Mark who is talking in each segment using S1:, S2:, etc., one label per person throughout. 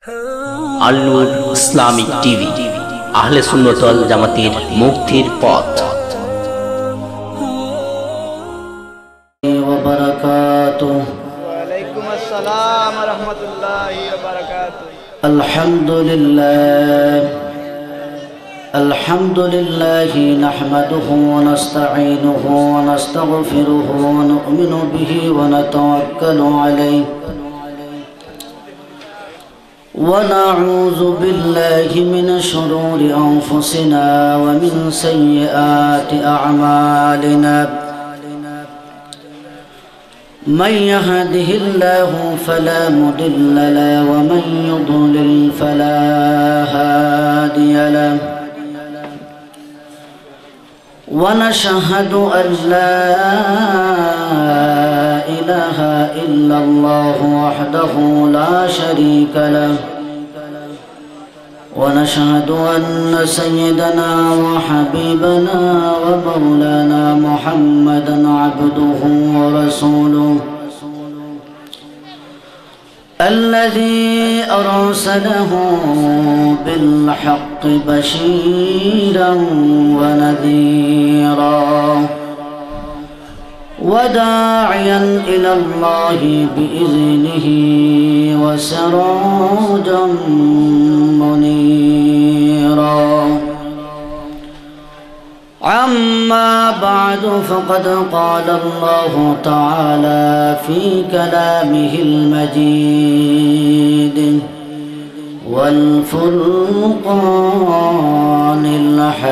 S1: NUR ISLAMIC TV আহলে সুন্নাত ওয়াল জামাতের মুক্তির পথ।
S2: ওয়া বারাকাতুহু।
S3: ওয়া আলাইকুম আসসালাম ওয়া রাহমাতুল্লাহি ওয়া বারাকাতুহু।
S2: আলহামদুলিল্লাহি নাহমাদুহু ওয়া নাস্তাঈনুহু ওয়া নাস্তাগফিরুহু ওয়া নু'মিনু বিহি ওয়া নাতাওয়াক্কালু আলাইহি ونعوذ بالله من شرور أنفسنا ومن سيئات أعمالنا من يهده الله فلا مضل له ومن يضلل فلا هادي له ونشهد أن لا إله إلا الله وحده لا شريك له ونشهد أن سيدنا وحبيبنا ومولانا محمدا عبده ورسوله الذي أرسله بالحق بشيرا ونذيرا وداعيا إلى الله بإذنه وسراجا منيرا أما بعد فقد قال الله تعالى في كلامه المجيد والفرقان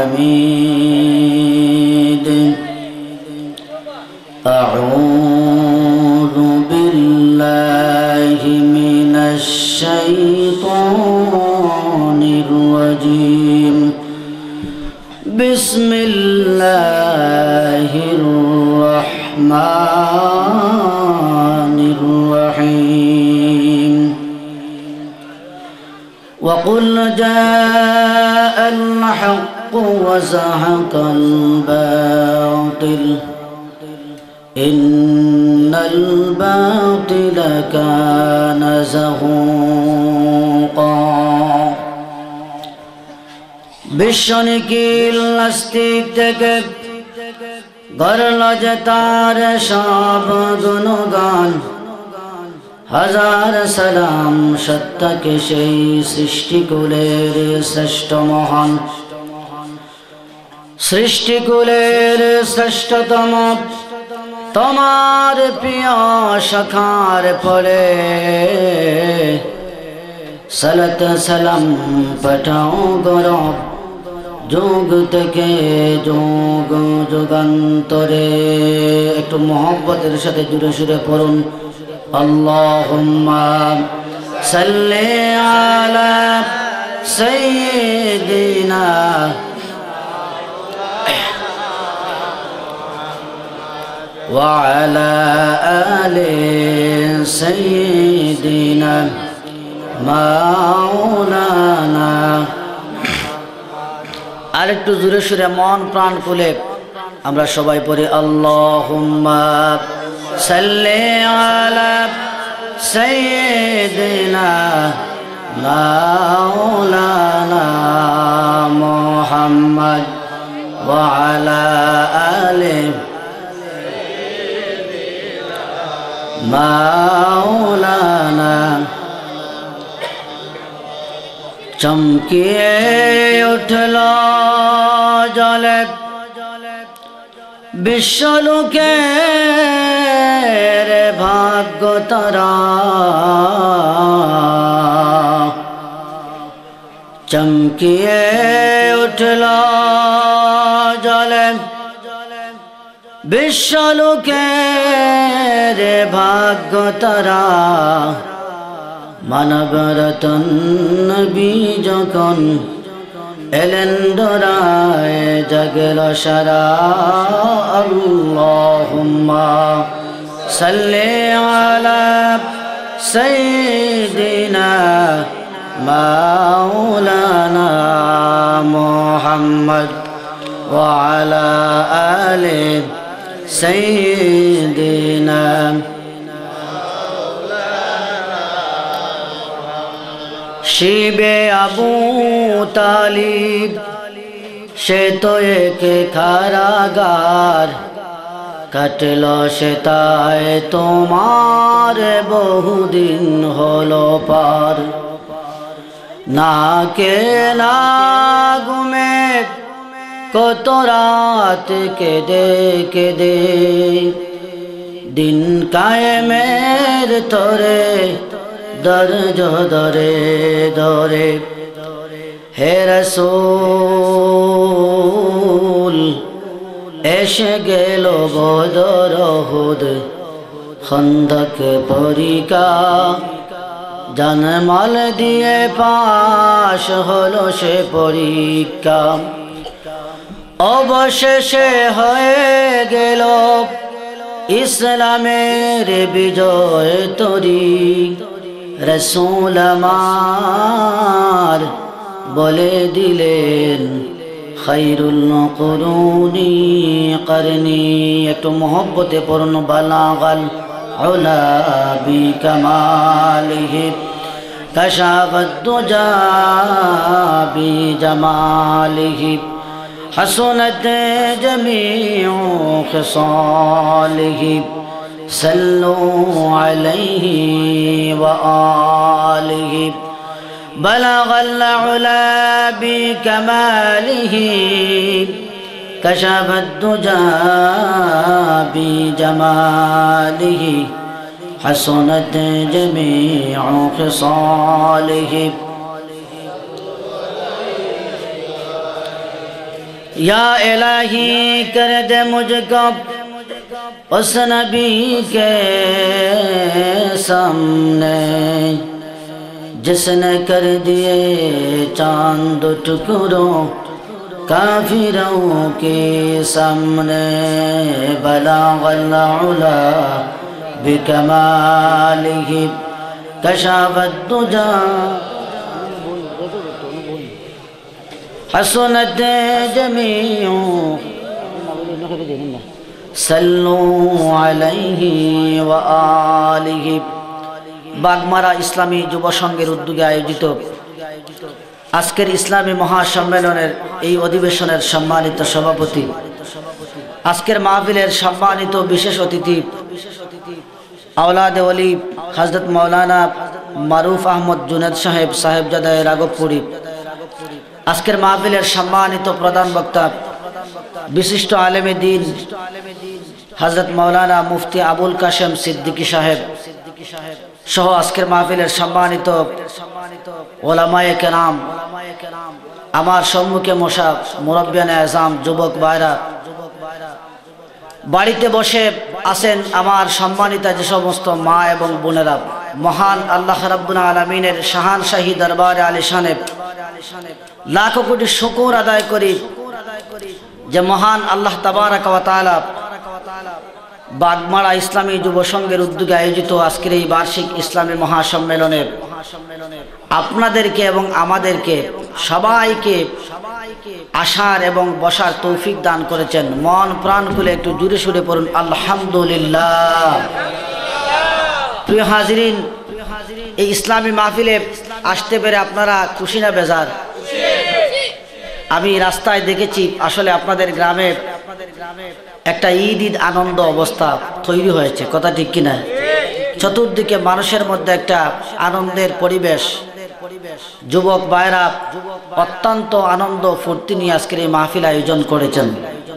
S2: الحميد أعوذ بالله من الشيطان الرجيم بسم الله الرحمن الرحيم وقل جاء الحق وزهق الباطل إن الباطل كان زهوقا বিশ্বনিখিল নাস্তিক থেকে গড়ল যে তার সব গুণগান হাজার সালাম সত্যকে সেই সৃষ্টিকুলের শ্রেষ্ঠ মহান সৃষ্টিকুলের শ্রেষ্ঠতম তোমার প্রিয় সখার পরে সালাত সালাম পাঠাও গরব যুগ থেকে যুগ যুগান্তরে। একটু মোহব্বতের সাথে জুড়ে সুরে পড়ুন আল্লাহুম্মা সাল্লি আলা সাইয়্যিদিনা ওয়া আলা আলি সাইয়্যিদিনা মাওলানা। আর একটু জোরে সুরে মন প্রাণ খুলে আমরা সবাই পড়ি আল্লাহুম্মা সাল্লি আলা সাইয়্যিদিনা মাওলানা মুহাম্মদ ওয়া আলা আলি মাওলানা। চমকিয়ে উঠল জলে বিশ্বলোকের ভাগ্য তারা চমকিয়ে উঠল জলে বিশ্বলোকের ভাগ্য তারা মানব রতন নবী যখন এলেন ডরায় জাগল সারা। আল্লাহুম্মা সাল্লি আলা সাইয়্যিদিনা মাওলানা মুহাম্মদ ওয়া আলা আলি সাইয়্যিদিনা শিবে আবু তালিব সে তো এক কারাগার কাটল সে তাই তোমার বহুদিন হলো পার না কে না ঘুমে কত রাত কেঁদে কেঁদে দিন কায়েমের তরে দরজ ধরে ধরে হে রাসূল এসে গেল বদর উহুদ খন্দক পরিকা জানমাল দিয়ে পাশ হলো সে পরীক্ষা অবশেষে হয়ে গেল ইসলামের বিজয় তরি রাসূল আমার বলে দিলেন খায়রুল কুরুনি করনি একটু মোহব্বতে পূর্ণ বালাগাল উলা বিকামালিহি কাশাফাত দুজা বিজামালিহি حسنت جميع خصاله صلوا عليه وآله بلغ العلا بكماله كشف الدجى بجماله حسنت جميع خصاله या इलाही कर दे मुझको उस नबी के सामने जिसने कर दिए चांद टुकड़ों काफिरों के सामने बलागल उला बिकमालिही कशाफत दुजा حسنت جميع صلوا عليه وآله বাগমারা ইসলামী যুব সংঘের উদ্যোগে আয়োজিত আজকের ইসলামী মহাসম্মেলনের এই অধিবেশনের সম্মানিত সভাপতি, আজকের মাহফিলের সম্মানিত বিশেষ অতিথি আওলাদে ওলি হযরত মাওলানা মারুফ আহমদ জুনেদ সাহেব সাহেবজাদা রাঘবপুরী, আজকের মাহফিলের সম্মানিত প্রধান বক্তা বিশিষ্ট আলেমে দ্বীন হযরত মাওলানা মুফতি আবুল কাশেম সিদ্দিকী সাহেব সহ আজকের মাহফিলের সম্মানিত ওলামায়ে কেরাম, আমার সম্মুখে মশা মুরব্বিয়ানে আযম, যুবক ভাইরা, বাড়িতে বসে আছেন আমার সম্মানিত যে সমস্ত মা এবং বোনেরা, মহান আল্লাহ রাব্বুল আলামিনের শাহানশাহী দরবারে আলিশানে লাখো কোটি শুকর আদায় করি যে মহান আল্লাহ তাবারাক ওয়া তাআলা বাগমারা ইসলামী যুব সংঘের উদ্যোগে আয়োজিত আজকের এই বার্ষিক ইসলামী মহাসম্মেলনে আপনাদেরকে এবং আমাদেরকে সবাইকে আসার এবং বসার তৌফিক দান করেছেন। মন প্রাণ খুলে একটু জোরে সুরে পড়ুন আলহামদুলিল্লাহ। প্রিয় হাজিরিন, এই ইসলামী মাহফিলে আসতে পেরে আপনারা খুশি না বেজার? আমি রাস্তায় দেখেছি আসলে আপনাদের গ্রামে একটা ঈদ ঈদ আনন্দ অবস্থা তৈরি হয়েছে, কথা ঠিক কিনা? চতুর্দিকে মানুষের মধ্যে একটা আনন্দের পরিবেশ, যুবক ভাইরা অত্যন্ত আনন্দ ফুর্তি নিয়ে আজকের এই মাহফিল আয়োজন করেছেন,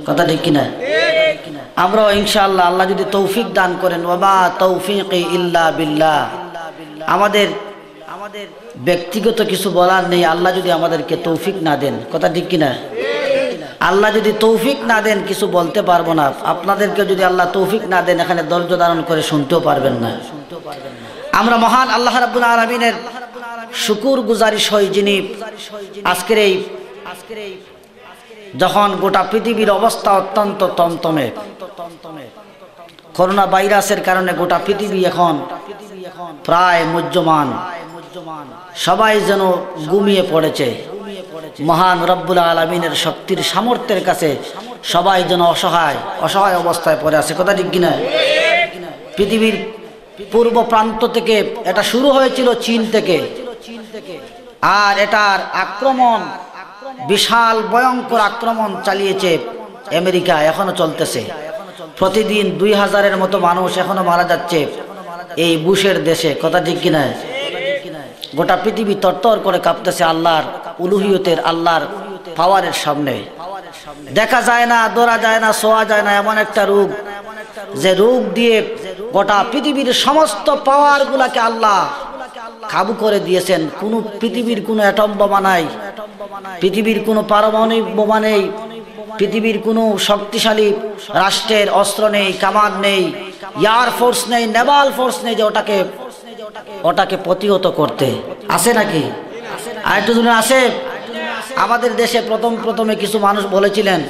S2: কথা ঠিক কিনা? আমরাও ইনশাআল্লাহ আল্লাহ যদি তৌফিক দান করেন, ওয়া তৌফিকি ইল্লা বিল্লাহ, আমাদের ব্যক্তিগত কিছু বলার নেই। আল্লাহ যদি আমাদেরকে তৌফিক না দেন, কথা ঠিক কিনা? আল্লাহ যদি তৌফিক না দেন কিছু বলতে পারবো না। আপনাদেরকে যদি আল্লাহ তৌফিক না দেন এখানে ধৈর্য ধারণ করে শুনতেও পারবেন না। আমরা মহান আল্লাহ রাব্বুল আলামিনের শুকুর গুজারি সই, যিনি আজকের এই যখন গোটা পৃথিবীর অবস্থা অত্যন্ত তমতমে, করোনা ভাইরাসের কারণে গোটা পৃথিবী এখন প্রায় মুহ্যমান, সবাই যেন ঘুমিয়ে পড়েছে। মহান রব্বুল আলামিনের শক্তির সামর্থ্যের কাছে সবাই যেন অসহায় অবস্থায় পড়ে আছে, কথা ঠিক কিনা? পৃথিবীর পূর্ব প্রান্ত থেকে এটা শুরু হয়েছিল চীন থেকে, আর এটার আক্রমণ বিশাল ভয়ঙ্কর আক্রমণ চালিয়েছে আমেরিকা, এখনো চলতেছে। প্রতিদিন 2000-এর মতো মানুষ এখনো মারা যাচ্ছে এই বুশের দেশে, কথা ঠিক কিনা? গোটা পৃথিবী তরতর করে কাঁপতেছে আল্লাহর উলুহিয়তের, আল্লাহর পাওয়ারের সামনে। দেখা যায় না, ধরা যায় না, ছোঁয়া যায় না এমন একটা রূপ, যে রূপ দিয়ে গোটা পৃথিবীর সমস্ত পাওয়ার গুলাকে আল্লাহ কাবু করে দিয়েছেন। কোনো পৃথিবীর কোনো অ্যাটম বোমা নাই, পৃথিবীর কোনো পারমাণবিক বোমা নেই, পৃথিবীর কোনো শক্তিশালী রাষ্ট্রের অস্ত্র নেই, কামান নেই, এয়ার ফোর্স নেই, নেভাল ফোর্স নেই যে ওটাকে প্রতিহত করতে। আছে নাকি? আরেকটু দূরে আছে। আমাদের দেশে প্রথমে কিছু মানুষ বলেছিলেন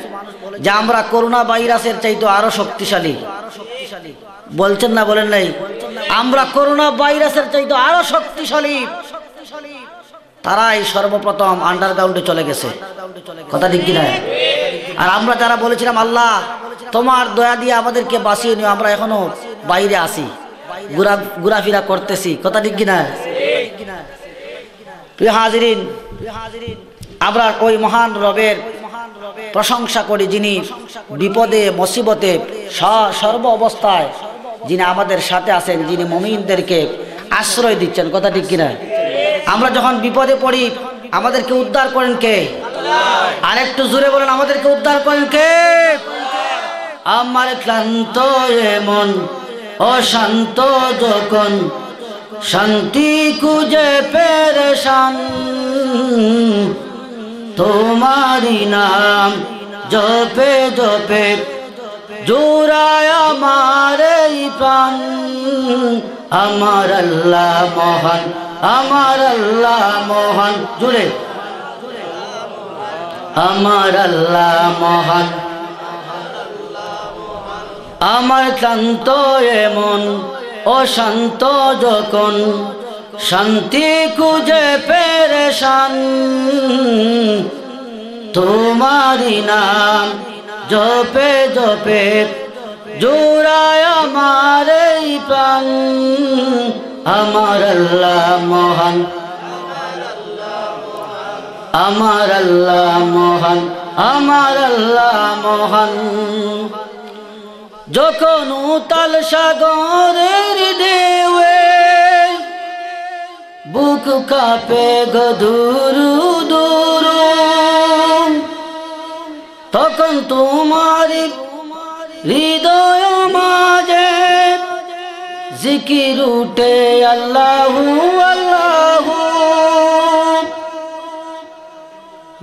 S2: যে আমরা করোনা ভাইরাসের চাইতে আরো শক্তিশালী। বলছেন না, বলেন নাই? আমরা করোনা ভাইরাসের চাইতে আরো শক্তিশালী। তারাই সর্বপ্রথম আন্ডারগ্রাউন্ডে চলে গেছে, কথা ঠিক কিনা? আর আমরা যারা বলেছিলাম আল্লাহ তোমার দয়া দিয়ে আমাদেরকে বাঁচিয়ে নিও, আমরা এখনো বাইরে আসি, ঘোরাফেরা করতেছি, কথা ঠিক কিনা? প্রিয় হাজিরিন, আমরা ওই মহান রবের প্রশংসা করি যিনি বিপদে মুসিবতে সর্ব অবস্থায় যিনি আমাদের সাথে আছেন, যিনি মুমিনদেরকে আশ্রয় দিচ্ছেন, কথা ঠিক কিনা? আমরা যখন বিপদে পড়ি আমাদেরকে উদ্ধার করেন কে? আরেকটু জোরে বলেন, আমাদেরকে উদ্ধার করেন কে? আমার ক্লান্ত মন অশান্ত যখন শান্তি খুঁজে পেরেশান, তোমারি নাম জপে জপে জোড়ায় আমার এই প্রাণ। আমার আল্লাহ মহান, আমার আল্লাহ মহান, জুড়ে আমার আল্লাহ মহান। আমার ক্লান্ত এমন অশান্ত যখন শান্তি খুঁজে পেরেশান, তোমারি নাম জপে জপে জোড়ায় আমার এই প্রাণ। আমার আল্লাহ মহান, আমার আল্লাহ মহান, আমার আল্লাহ মহান। যখন উতাল সাগরের ঢেউয়ে বুক কাঁপে গো দুরু দুরু, তখন তোমারি হৃদয় মাঝে জিকির উঠে আল্লাহু আল্লাহু।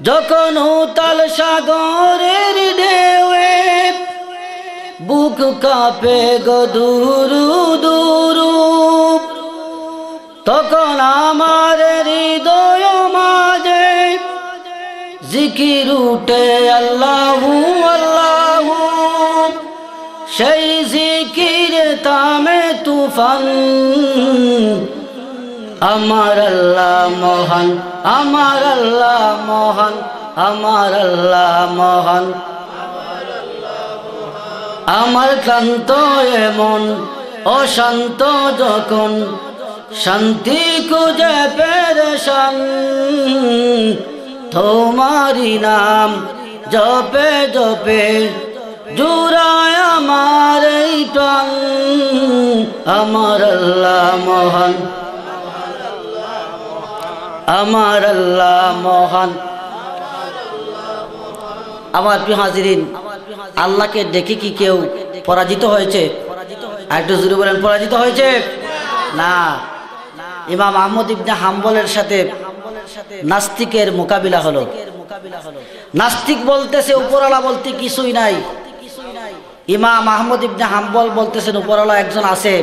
S2: যখন উতাল সাগরের ঢেউয়ে বুক কাঁপে গো দুরু দুরু, তখন আমার হৃদয় মাঝে জিকির উঠে আল্লাহু আল্লাহু। সেই জিকির তামে তুফান, আমার আল্লাহ মহান, আমার আল্লাহ মহান, আমার আল্লাহ মহান। আমার ক্লান্ত এমন অশান্ত যখন শান্তি খুঁজে পেরেশান, তোমারি নাম জপে জপে জোড়ায় আমার এই প্রাণ। আমার আল্লাহ মহান, আমার আল্লাহ মহান। আমার প্রিয় হাজিরিন, আল্লাহকে দেখে কি কেউ পরাজিত হয়েছে? আরেকটু জোরে বলেন, পরাজিত হয়েছে না। ইমাম আহমদ ইবনে হাম্বলের সাথে নাস্তিকের মোকাবিলা হলো। নাস্তিক বলতেছে উপরওয়ালা বলতে কিছুই নাই। ইমাম আহমদ ইবনে হাম্বল বলতেছেন উপরওয়ালা একজন আছে,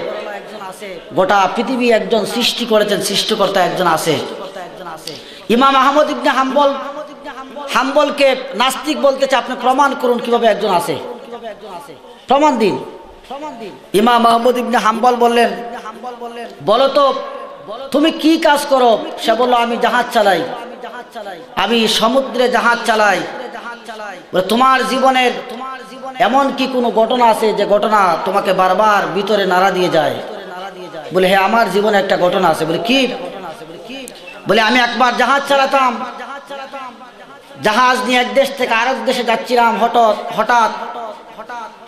S2: গোটা পৃথিবী একজন সৃষ্টি করেছেন, সৃষ্টিকর্তা একজন আছে। ইমাম আহমদ ইবনে হাম্বলকে নাস্তিক বলতেছে আপনি প্রমাণ করুন কিভাবে একজন আছে, প্রমাণ দিন। ইমাম আহমদ ইবনে হাম্বল বললেন বলো তো তুমি কি কাজ করো? সে বলল আমি জাহাজ চালাই, আমি সমুদ্রে জাহাজ চালাই। তোমার জীবনের এমন কি কোনো ঘটনা আছে যে ঘটনা তোমাকে বারবার ভিতরে নাড়া দিয়ে যায়? বলে হ্যাঁ আমার জীবনে একটা ঘটনা আছে। বলে কি? বলে আমি একবার জাহাজ চালাতাম, জাহাজ নিয়ে এক দেশ থেকে আরেক দেশে যাচ্ছিলাম, হঠাৎ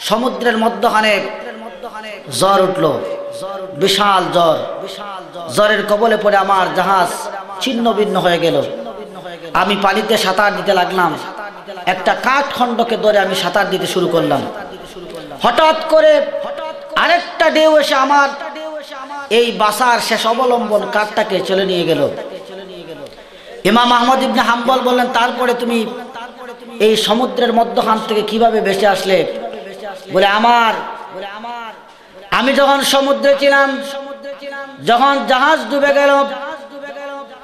S2: সমুদ্রের মধ্যখানে ঝড় উঠলো, বিশাল ঝড়। ঝড়ের কবলে পড়ে আমার জাহাজ ছিন্ন ভিন্ন হয়ে গেল। আমি পানিতে সাঁতার দিতে লাগলাম, একটা কাঠখণ্ডকে ধরে আমি সাঁতার দিতে শুরু করলাম। হঠাৎ করে আরেকটা ঢেউ এসে আমার এই বাসার শেষ অবলম্বন কাঠটাকে চলে নিয়ে গেল। ইমাম আহমদ ইবনে হাম্বল বললেন, তারপরে তুমি এই সমুদ্রের মধ্যখান থেকে কিভাবে ভেসে আসলে? বলে আমি যখন সমুদ্রে ছিলাম, যখন জাহাজ ডুবে গেল,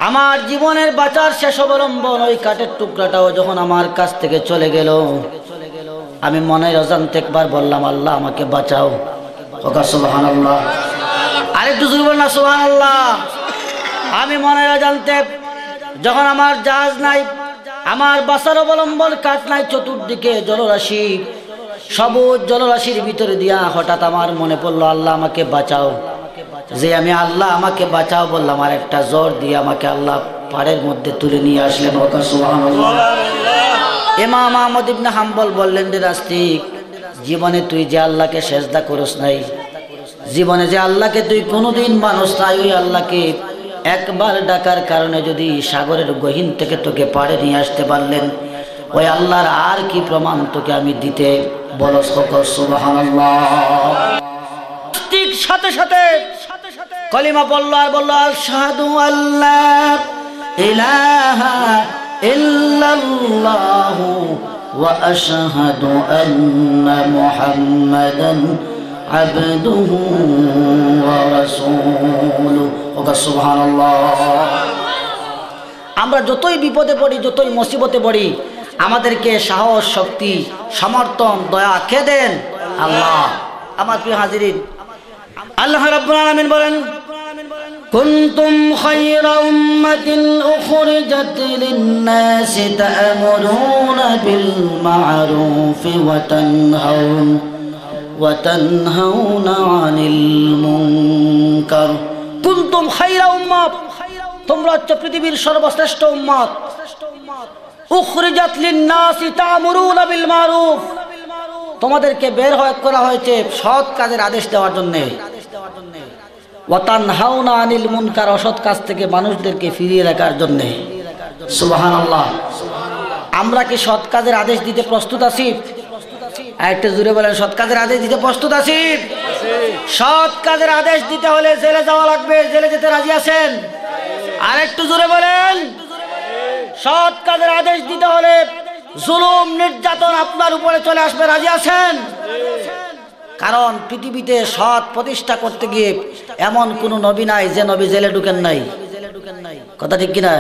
S2: আমার জীবনের বাঁচার শেষ অবলম্বন ওই কাঠের টুকরাটাও যখন আমার কাছ থেকে চলে গেল, আমি মনের অজান্তে একবার বললাম, আল্লাহ আমাকে বাঁচাও। সুবহানাল্লাহ, আরেকটু জোরে বল না সুবহানাল্লাহ। আমি মনের অজান্তে যখন আমার জাহাজ নাই, আমার বাঁচার অবলম্বন কাঠ নাই, চতুর্দিকে জলরাশি, সবুজ জলরাশির ভিতরে দিয়া হঠাৎ আমার মনে পড়লো, আল্লাহ আমাকে বাঁচাও। যে আমি আল্লাহ আমাকে বাঁচাও বললাম, আর একটা জ্বর দিয়ে আমাকে আল্লাহ পাড়ের মধ্যে তুলে নিয়ে আসলেন। সুবহানাল্লাহ। ইমাম আহমদ ইবনে হাম্বল বললেন, রে নাস্তিক, জীবনে তুই যে আল্লাহকে সেজদা করস নাই, জীবনে যে আল্লাহকে তুই কোনোদিন মানুষ নাই, ওই আল্লাহকে একবার ডাকার কারণে যদি সাগরের গহীন থেকে তোকে পাড়ে নিয়ে আসতে পারলেন, ওই আল্লাহর আর কি প্রমাণ তোকে আমি দিতে? বলো সুবহানাল্লাহ। ঠিক সাথে সাথে কলিমা বলল আর বলল, আশহাদু আল্লা ইলাহা ইল্লাল্লাহু ওয়া আশহাদু আন্না মুহাম্মাদান আবদুহু ওয়া রাসূলুহু। সুবহানাল্লাহ। আমরা যতই বিপদে পড়ি, যতই মুসিবতে পড়ি, আমাদেরকে সাহস, শক্তি, সমর্থন, দয়া কে দেন? আল্লাহ। আমার প্রিয় হাজিরিন, আল্লাহ রাব্বুল আলামিন বলেন, কুনতুম খায়রা উম্মাতিন উখরিজাত লিন-নাসি তা'মুরুনা বিল মা'রুফ ওয়া তানহাউনা আনিল মুনকার। কুনতুম খায়রা উম্মাত, তোমরা হচ্ছে পৃথিবীর সর্বশ্রেষ্ঠ উম্মত। উখরিজাত লিন-নাসি তা'মুরুনা বিল মা'রুফ, তোমাদেরকে বের করা হয়েছে সৎ কাজের আদেশ দেওয়ার জন্য। ওয়া তানহাউনা আনিল মুনকার, অসৎ কাজ থেকে মানুষদেরকে ফিরিয়ে রাখার জন্য। সুবহানাল্লাহ। আমরা কি সৎ কাজের আদেশ দিতে প্রস্তুত আছি? আরেকটু জোরে বলেন, সৎ কাজের আদেশ দিতে প্রস্তুত আছি? সৎ কাজের আদেশ দিতে হলে জেলে যাওয়া লাগবে। জেলে যেতে রাজি আছেন? আরেকটু জোরে বলেন। সৎ কাজের আদেশ দিতে হলে জুলুম, নির্যাতন আপনার উপরে চলে আসবে, রাজি আছেন? কারণ পৃথিবীতে সৎ প্রতিষ্ঠা করতে গিয়ে এমন কোন নবী নাই যে নবী জেলে ঢুকেন নাই। কথা ঠিক কিনা?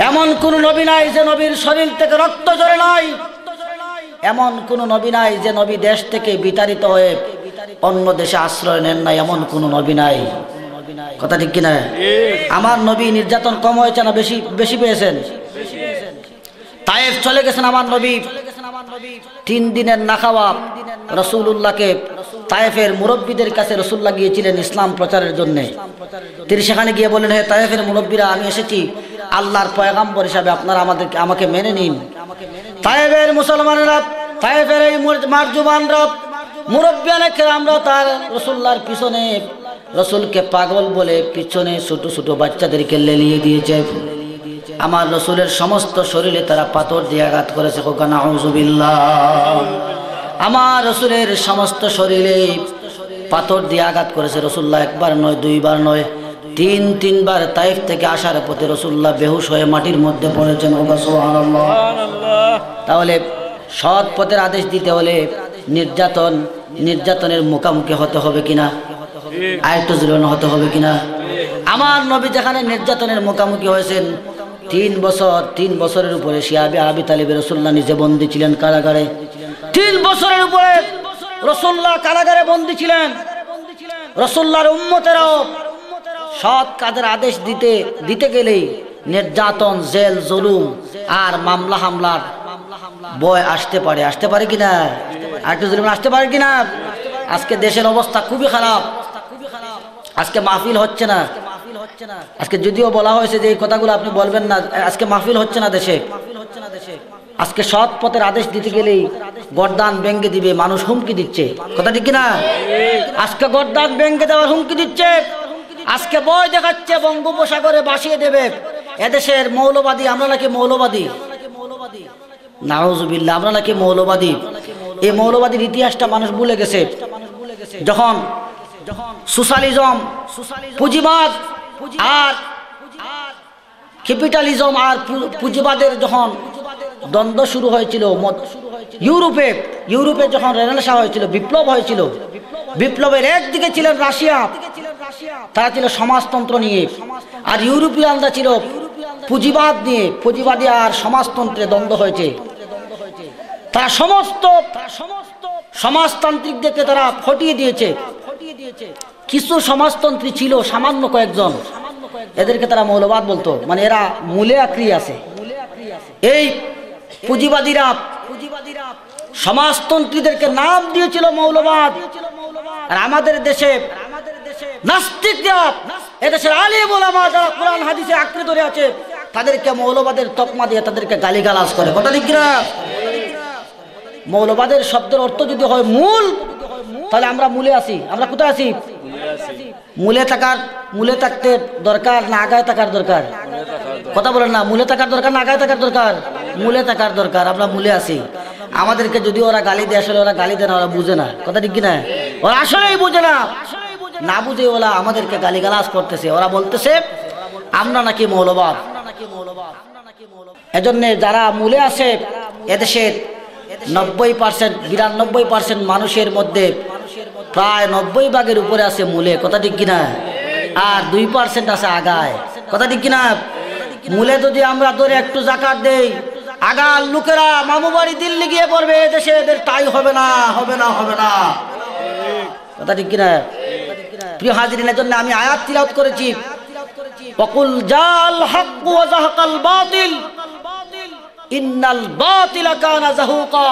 S2: এমন কোন নবী নাই যে নবীর শরীর থেকে রক্ত ঝরে নাই। এমন কোন নবী নাই যে নবী দেশ থেকে বিতাড়িত হয়ে অন্য দেশে আশ্রয় নেন নাই। এমন কোন নবী নাই। কথা ঠিক কিনা? আমার নবী নির্যাতন কম হয়েছে না বেশি পেয়েছেন? তায়েফ চলে গেছেন আমার নবী, 3 দিনের না খাওয়া রাসূলুল্লাহকে তায়েফের মুরব্বীদের কাছে রাসূলুল্লাহ গিয়েছিলেন ইসলাম প্রচারের জন্য। তিনি সেখানে গিয়ে বললেন, হে তায়েফের মুরব্বীরা, আমি এসেছি আল্লাহর পয়গাম্বর হিসাবে, আপনারা আমাকে মেনে নিন। তায়েফের মুসলমানেরা, তায়েফের এই মারজুবানরা, মুরব্বিয়ানে কেরামরা তার রাসূলুল্লাহর পিছনে, রাসূলকে পাগল বলে পিছনে ছোট ছোট বাচ্চাদেরকে লেলিয়ে দিয়েছে। আমার রাসূলের সমস্ত শরীরে তারা পাথর দিয়ে আঘাত করেছে। নাউযুবিল্লাহ। আমার রাসূলের সমস্ত শরীরে পাথর দিয়ে আঘাত করেছে। রাসূলুল্লাহ একবার নয়, 2 বার নয়, 3 বার তায়েফ থেকে আসার পথে রাসূলুল্লাহ বেহুশ হয়ে মাটির মধ্যে পড়েছেন। সুবহানাল্লাহ। তাহলে সৎ পথের আদেশ দিতে হলে নির্যাতনের মুখোমুখি হতে হবে কিনা? আরেকটু জোরে হতে হবে কিনা? আমার নবী যেখানে নির্যাতনের মুখোমুখি হয়েছেন, 3 বছরের উপরে শিয়াবে আবি তালিবের রাসূলুল্লাহ নিজে বন্দী ছিলেন কারাগারে। 3 বছরের উপরে রাসূলুল্লাহ কারাগারে বন্দী ছিলেন। রাসূলুল্লাহর উম্মতেরাও সৎ কাজের আদেশ দিতে গেলেই নির্যাতন, জেল, জুলুম আর মামলা হামলার ভয় আসতে পারে কিনা? আরেকটু জুলুম আসতে পারে কিনা? আজকে দেশের অবস্থা খুবই খারাপ। আজকে মাহফিল হচ্ছে না, আজকে যদিও বলা হয়েছে যে এই কথাগুলো আপনি বলবেন না, আজকে মাহফিল হচ্ছে না দেশে। আজকে সৎ পথের আদেশ দিতে গেলেই গর্দান ভেঙে দিবে, মানুষ হুমকি দিচ্ছে, কথা ঠিক কিনা? আজকে গর্দান ভেঙে দেওয়ার হুমকি দিচ্ছে, আজকে ভয় দেখাচ্ছে বঙ্গোপসাগরে ভাসিয়ে দেবে। এদেশের মৌলবাদী, আমরা নাকি মৌলবাদী, নাউজুবিল্লাহ, আমরা নাকি মৌলবাদী। এই মৌলবাদীর ইতিহাসটা মানুষ ভুলে গেছে। যখন সোশ্যালিজম, পুঁজিবাদ আর ক্যাপিটালিজম আর পুঁজিবাদের যখন দ্বন্দ্ব শুরু হয়েছিল ইউরোপে যখন রেনেসাঁ হয়েছিল, বিপ্লব হয়েছিল, বিপ্লবের একদিকে ছিলেন রাশিয়া, তারা ছিল সমাজতন্ত্র নিয়ে, আর ইউরোপিয়ানরা ছিল পুঁজিবাদ নিয়ে। পুঁজিবাদী আর সমাজতন্ত্রে দ্বন্দ্ব হয়েছে। তারা সমস্ত সমাজতান্ত্রিকদেরকে তারা ফটিয়ে দিয়েছে। কিছু সমাজতন্ত্রী ছিল সামান্য কয়েকজন, এদেরকে তারা মৌলবাদ বলতো, মানে এরা মূলে আঁকড়ে আছে। এই পুঁজিবাদীরা সমাজতন্ত্রীদেরকে নাম দিয়েছিল মৌলবাদ। আর আমাদের দেশে নাস্তিকরা, এদেশের আলেম ওলামা যারা কোরআন হাদিসে আঁকড়ে ধরে আছে, তাদেরকে মৌলবাদের তকমা দিয়ে তাদেরকে গালিগালাজ করে, কথা ঠিক না? মৌলবাদের শব্দের অর্থ যদি হয় মূল, তাহলে আমরা মূলে আছি। আমরা কোথায় আছি? মূলে থাকতে দরকার না আগায় থাকার দরকার? কথা বলেন না, মূলে থাকার দরকার না আগায় থাকার দরকার? মূলে থাকার দরকার। আমরা মূলে আছি। আমাদেরকে যদি ওরা গালি দেয়, আসলে ওরা গালি দেয় না, ওরা বুঝে না, কথা ঠিক কিনা? ওরা আসলেই বুঝে না, না বুঝে ওরা আমাদেরকে গালিগালাজ করতেছে। ওরা বলতেছে আমরা নাকি মৌলবাদ। এজন্য যারা মূলে আছে, এদেশের 90%, 92% মানুষের মধ্যে প্রায় 90 ভাগের উপরে আছে মূলে, কথা ঠিক কিনা? আর 2% আছে আগায়, কথা ঠিক কিনা? মূলে যদি আমরা ধরে একটু জাকাত দেই, আগার লোকেরা মামু বাড়ি দিল্লি গিয়ে পড়বে, এদেশে এদের টাই হবে না, হবে না, হবে না, কথা ঠিক কিনা? প্রিয় হাজিরিনের জন্য আমি আয়াত তিলাওয়াত করেছি, ওয়াকুল জাল হক ওয়া যাহাকাল বাতিল ইন্নাল বাতিলা কানা যাহুকা।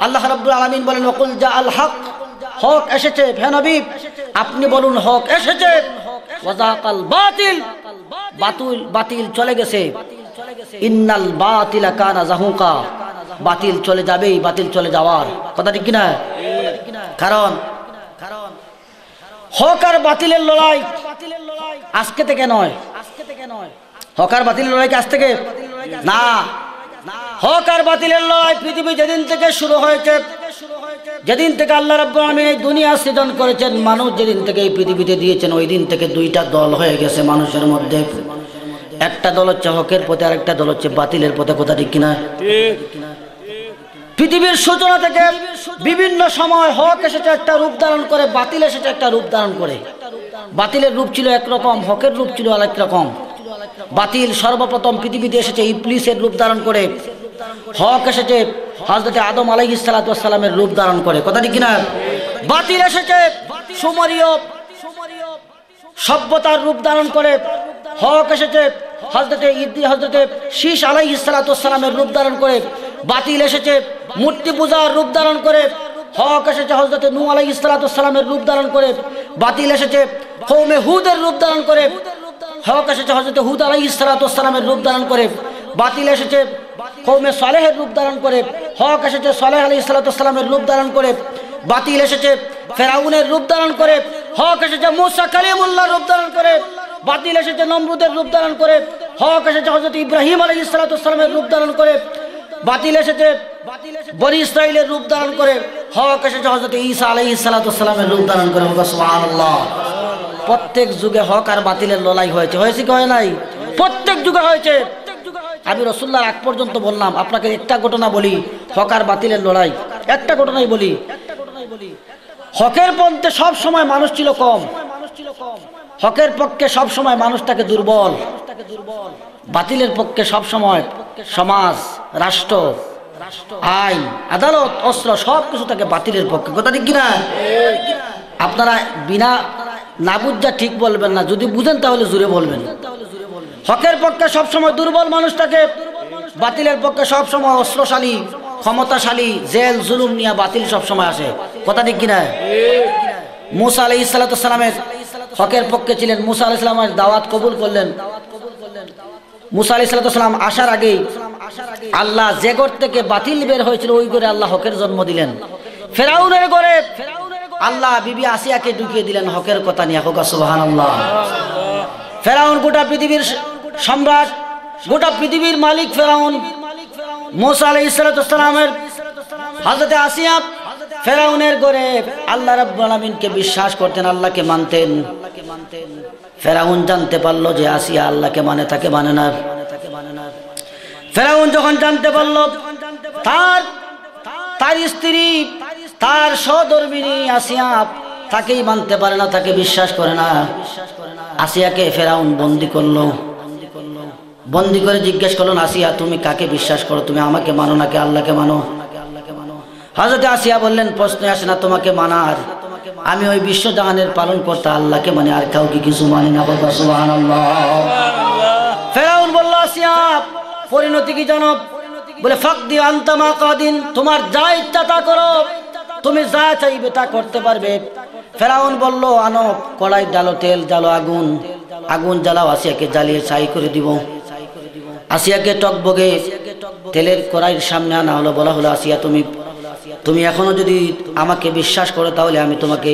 S2: আল্লাহ রাব্বুল আলামিন বলেন ওয়াকুল জাল হক, হক এসেছে। হে নবী আপনি বলুন হক এসেছে, ওয়া যাহাকাল বাতিল, বাতিল চলে গেছে। ইন্নাল বাতিলা কানা যাহুকা, বাতিল চলে যাবেই, বাতিল চলে যাওয়ার, কথা ঠিক কিনা? কারণ হক আর বাতিলের লড়াই আজকে থেকে নয়। হক আর বাতিলের লড়াই কি আজ থেকে? না, হক আর বাতিলের লড়াই পৃথিবী যেদিন থেকে শুরু হয়েছে, যেদিন থেকে আল্লাহ রাব্বুল আলামিন এই দুনিয়া সৃজন করেছেন, মানুষ যেদিন থেকে এই পৃথিবীতে দিয়েছেন, ওই দিন থেকে দুইটা দল হয়ে গেছে মানুষের মধ্যে। একটা দল হচ্ছে হকের পথে, আর একটা দল হচ্ছে বাতিলের পথে, কথা ঠিক কিনা? পৃথিবীর সূচনা থেকে বিভিন্ন সময় হক এসেছে একটা রূপ ধারণ করে, বাতিল এসেছে একটা রূপ ধারণ করে। বাতিলের রূপ ছিল একরকম, হকের রূপ ছিল আরেক রকম। বাতিল সর্বপ্রথম পৃথিবীতে এসেছে ইবলিসের রূপ ধারণ করে, হক এসেছে হযরত আদম আলাইহিস সালাতু ওয়াস সালামের রূপ ধারণ করে, কথা ঠিক কিনা? বাতিল এসেছে সুমরীয় সভ্যতার রূপ ধারণ করে, হক এসেছে হযরত শীশ আলাইহিস সালাতু ওয়াস সালামের রূপ ধারণ করে। বাতিল এসেছে মূর্তি পূজার রূপ ধারণ করে, হক এসেছে হযরত নূহ আলাইহিস সালাতু ওয়াস সালামের রূপ ধারণ করে। বাতিল এসেছে কওমে হুদের রূপ ধারণ করে, হক এসেছে হযরত হুদ আলাইহিস সালাতু ওয়াস সালামের রূপ ধারণ করে। বাতিল এসেছে কওমে সালেহের রূপ ধারণ করে, হক এসেছে সালেহ আলাইহিস সালাতু ওয়াস সালামের রূপ ধারণ করে। বাতিল এসেছে ফেরাউনের রূপ ধারণ করে, হক এসেছে মূসা কালিমুল্লাহর রূপ ধারণ করে। বাতিল এসেছে নমরুদের রূপ ধারণ করে, হক এসেছে হযরত ইব্রাহিম আলাইহিস সালাতু ওয়াস সালামের রূপ ধারণ করে। বাতিল এসেছে বনি ইসরাইলের রূপ ধারণ করে, হক এসেছে হযরত ঈসা আলাইহিস সালাতু ওয়াস সালামের রূপ ধারণ করে। সুবহানাল্লাহ। প্রত্যেক যুগে হক আর বাতিলের লড়াই হয়েছে, হয়েছে কি হয় নাই? প্রত্যেক যুগে হয়েছে। আমি রাসূলুল্লাহর আগ পর্যন্ত বললাম, আপনাকে একটা ঘটনা বলি, হক আর বাতিলের লড়াই, একটা ঘটনাই বলি। হকের পক্ষে সব সময় মানুষ ছিল কম, হকের পক্ষে সব সময় মানুষটাকে দুর্বল, বাতিলের পক্ষে সব সময় সমাজ, রাষ্ট্র, আইন, আদালত, অস্ত্র সবকিছু থাকে বাতিলের পক্ষে, কথা ঠিক কিনা? আপনারা বিনা না বুঝা ঠিক বলবেন না, যদি বুঝেন তাহলে জুড়ে বলবেন। হকের পক্ষে সবসময় দুর্বল মানুষটাকে, বাতিলের পক্ষে সবসময় অস্ত্রশালী, ক্ষমতাশালী, জেল জুলুম নিয়ে বাতিল সবসময় আসে, কথা ঠিক কিনা? মূসা আলাইহিস সালাতু ওয়াস সালামের হকের পক্ষে ছিলেন। মুসা আলাইহিস সালামের দাওয়াত কবুল করলেন। মুসা আলাইহিস সালাম আসার আগেই আল্লাহ যে ঘর থেকে বাতিল বের হয়েছিল ওই ঘরে আল্লাহ হকের জন্ম দিলেন। ফেরাউনের ঘরে আল্লাহ বিবি আসিয়াকে ঢুকিয়ে দিলেন হকের কথা নিয়ে। হোক সুবহানাল্লাহ। ফেরাউন গোটা পৃথিবীর সম্রাট, গোটা পৃথিবীর মালিক ফেরাউন। মুসা আলাইহিস সালামের হযরতে আসিয়া ফেরাউনের ঘরে আল্লাহ রাব্বুল আলামিনকে বিশ্বাস করতেন, আল্লাহকে মানতেন। ফেরাউন জানতে পারলো যে আসিয়া আল্লাহকে মানে, তাকে মানে না। ফেরাউন যখন জানতে পারলো তার স্ত্রী, তার সহধর্মিণী আসিয়া তাকেই মানতে পারে না, তাকে বিশ্বাস করে না, আসিয়াকে ফেরাউন বন্দী করলো। বন্দী করে জিজ্ঞেস করলো, আসিয়া তুমি কাকে বিশ্বাস করো? তুমি আমাকে মানো নাকি আল্লাহকে মানো? হযরতে আসিয়া বললেন, প্রশ্ন আসে না তোমাকে মানার, আমি ওই বিশ্বজাহানের পালন করতে আল্লাহকে মানে, আর কাউকে কিছু মানি না। সুবহানাল্লাহ। ফেরাউন বলল, আসিয়া পরিণতি কি জানো? বলে, ফাকদি আনতা মা কাদিন, তোমার যা ইচ্ছা তা করো, তুমি যা চাইবে তা করতে পারবে। ফেরাউন বলল, আনো কড়াই জ্বালো, তেল জ্বালো, আগুন জ্বালাও, আসিয়াকে জ্বালিয়ে ছাই করে দিব। আসিয়াকে টকবগে তেলের কড়াইয়ের সামনে আনা হলো। বলা হলো, আসিয়া তুমি এখনো যদি আমাকে বিশ্বাস করো তাহলে আমি তোমাকে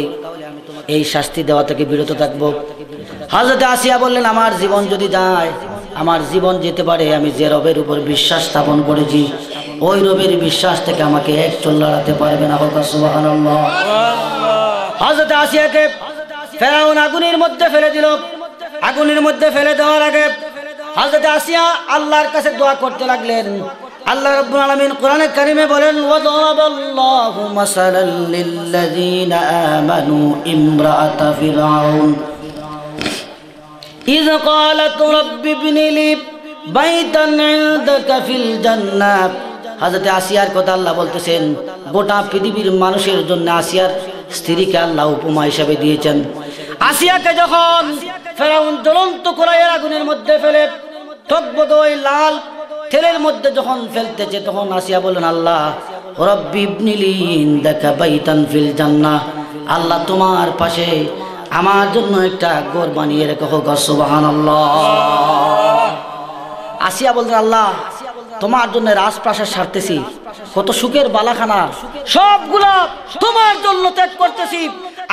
S2: এই শাস্তি দেওয়া থেকে বিরত থাকবো। হযরতে আসিয়া বললেন, আমার জীবন যদি যায়, আমার জীবন যেতে পারে, আমি যে রবের উপর বিশ্বাস স্থাপন করেছি ওই রবের বিশ্বাস থেকে আমাকে এক চুল লড়াতে পারবে না। সুবহানাল্লাহ। হযরতে আসিয়াকে ফেরাউন আগুনের মধ্যে ফেলে দিল। আগুনের মধ্যে ফেলে দেওয়ার আগে হযরতে আসিয়া আল্লাহর কাছে দোয়া করতে লাগলেন। আল্লাহ রাব্বুল আলামিন কোরআনে কারিমে বলেন, ওয়াদারাবাল্লাহু মাসালাল লিল্লাযীনা আমানু ইমরাআতা ফিরআউন ইয ক্বালাত রাব্বি ইবনি লি বাইতান ইনদাকা ফিল জান্নাহ। হযরতে আসিয়ার কথা আল্লাহ বলতেছেন, গোটা পৃথিবীর মানুষের জন্য আসিয়ার স্ত্রীকে আল্লাহ উপমা হিসেবে দিয়েছেন। আসিয়াকে যখন ফেরাউন জ্বলন্ত কড়াইয়ের আগুনের মধ্যে ফেলে টকবগে ওই লাল তেলের মধ্যে যখন ফেলতেছে, তখন আসিয়া বলেন, আল্লাহ রাব্বি ইবনি লি ইনদাকা বাইতান ফিল জান্নাহ, আল্লাহ তোমার পাশে আমার জন্য একটা ঘর বানিয়ে রেখো। সুবহানাল্লাহ। আসিয়া বললেন, আল্লাহ তোমার জন্য রাজপ্রাসাদ সারতেছি, কত সুখের বালাখানা সবগুলা তোমার জন্য ত্যাগ করতেছি,